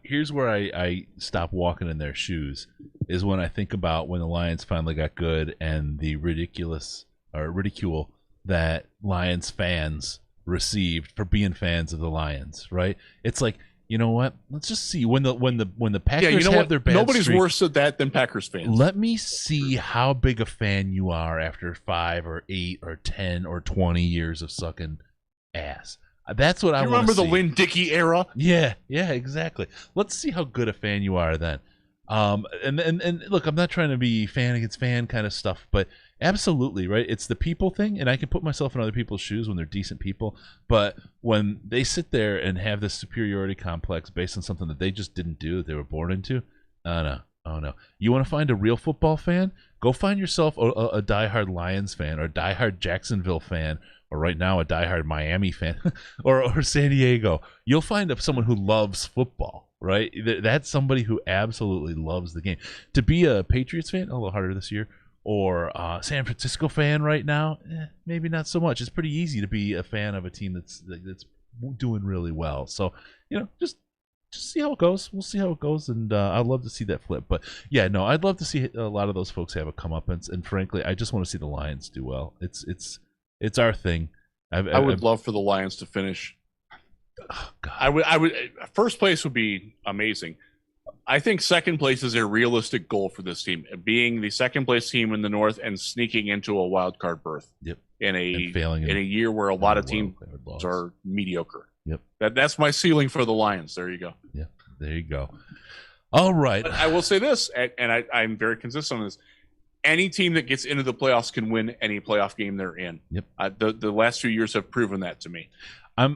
here's where I stop walking in their shoes, is when I think about when the Lions finally got good and the ridicule that Lions fans received for being fans of the Lions, right? It's like, you know what? Let's just see when the Packers have their bad Nobody's streak, worse at that than Packers fans. let me see how big a fan you are after 5 or 8 or 10 or 20 years of sucking ass. That's what I want to see. Remember the Lynn Dickey era? Yeah, exactly. Let's see how good a fan you are then. And look, I'm not trying to be fan against fan kind of stuff, but absolutely, right? It's the people thing, and I can put myself in other people's shoes when they're decent people, but when they sit there and have this superiority complex based on something that they just didn't do, that they were born into, oh no. You want to find a real football fan? Go find yourself a diehard Lions fan or a diehard Jacksonville fan, or right now a diehard Miami fan or San Diego. You'll find someone who loves football, right? That's somebody who absolutely loves the game. To be a Patriots fan, a little harder this year, or a San Francisco fan right now, maybe not so much. It's pretty easy to be a fan of a team that's doing really well. So, just see how it goes. We'll see how it goes, and I'd love to see that flip. But yeah, no, I'd love to see a lot of those folks have a comeuppance, and frankly, I just want to see the Lions do well. It's our thing. I would love for the Lions to finish. Oh, God. I would. First place would be amazing. I think second place is a realistic goal for this team, being the second place team in the North and sneaking into a wild card berth. Yep. In a year where a lot of teams are mediocre. Yep. That's my ceiling for the Lions. There you go. Yeah. There you go. All right. But I will say this, and I'm very consistent on this. Any team that gets into the playoffs can win any playoff game they're in. Yep. The last few years have proven that to me. I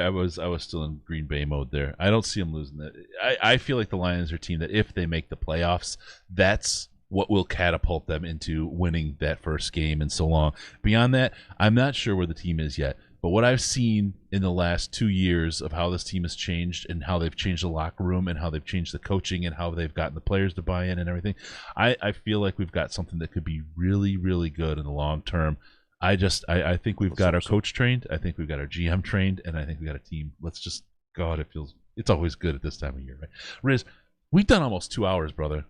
was still in Green Bay mode there. I don't see them losing that. I feel like the Lions are a team that if they make the playoffs, that's what will catapult them into winning that first game and so on. Beyond that, I'm not sure where the team is yet. But what I've seen in the last 2 years of how this team has changed and how they've changed the locker room and how they've changed the coaching and how they've gotten the players to buy in and everything, I feel like we've got something that could be really, really good in the long term. I think we've got our coach trained. I think we've got our GM trained, and I think we got a team. God, it's always good at this time of year, right? Riz, we've done almost 2 hours, brother.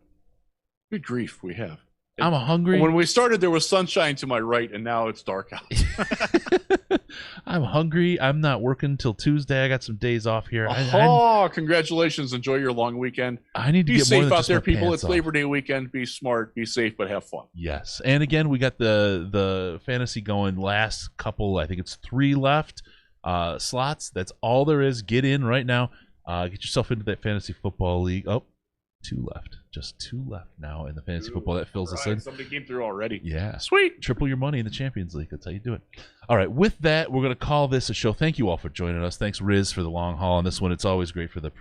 Good grief, we have. I'm hungry. When we started, there was sunshine to my right, and now it's dark out. I'm hungry. I'm not working till Tuesday. I got some days off here. Congratulations. Enjoy your long weekend. I need to be get safe more than out just there, my people. pants It's Labor Day weekend. Be smart, be safe, but have fun. Yes. And again, we got the fantasy going last couple, I think it's 3 left slots. That's all there is. Get in right now. Get yourself into that fantasy football league. 2 left. Just 2 left now in the fantasy football. That fills us in. Somebody came through already. Yeah. Sweet. Triple your money in the Champions League. That's how you do it. All right. With that, we're going to call this a show. Thank you all for joining us. Thanks, Riz, for the long haul on this one. It's always great for the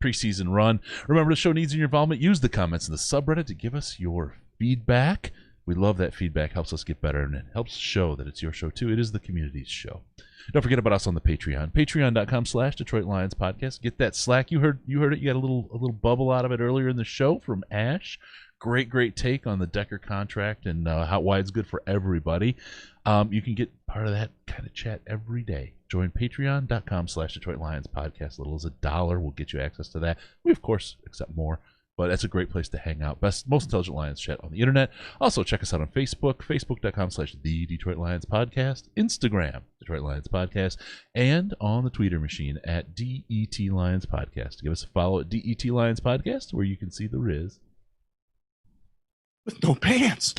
preseason run. Remember, the show needs your involvement. Use the comments in the subreddit to give us your feedback. We love that feedback. Helps us get better, and it helps show that it's your show, too. It is the community's show. Don't forget about us on the Patreon. Patreon.com/Detroit Lions Podcast. Get that Slack. You heard it. You got a little bubble out of it earlier in the show from Ash. Great take on the Decker contract and why it's good for everybody. You can get part of that kind of chat every day. Join Patreon.com/Detroit Lions Podcast. Little as $1 will get you access to that. We, of course, accept more. But that's a great place to hang out. Most intelligent Lions chat on the internet. Also, check us out on Facebook, facebook.com/The Detroit Lions Podcast, Instagram, Detroit Lions Podcast, and on the Twitter machine at DET Lions Podcast. Give us a follow at DET Lions Podcast, where you can see the Riz. With no pants.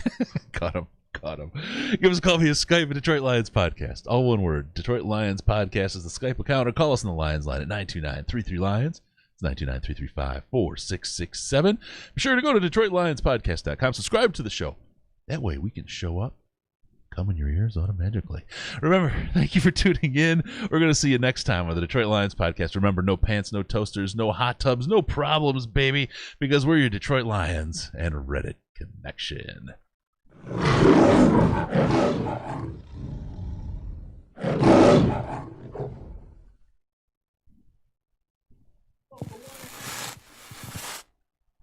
Got him. Give us a call via Skype at Detroit Lions Podcast. All one word. Detroit Lions Podcast is the Skype account, or call us on the Lions line at 929-33-LIONS. 929-335-4667. Be sure to go to DetroitLionsPodcast.com. Subscribe to the show. That way we can show up, come in your ears automatically. Remember, thank you for tuning in. We're going to see you next time on the Detroit Lions Podcast. Remember, no pants, no toasters, no hot tubs, no problems, baby, because we're your Detroit Lions and Reddit connection.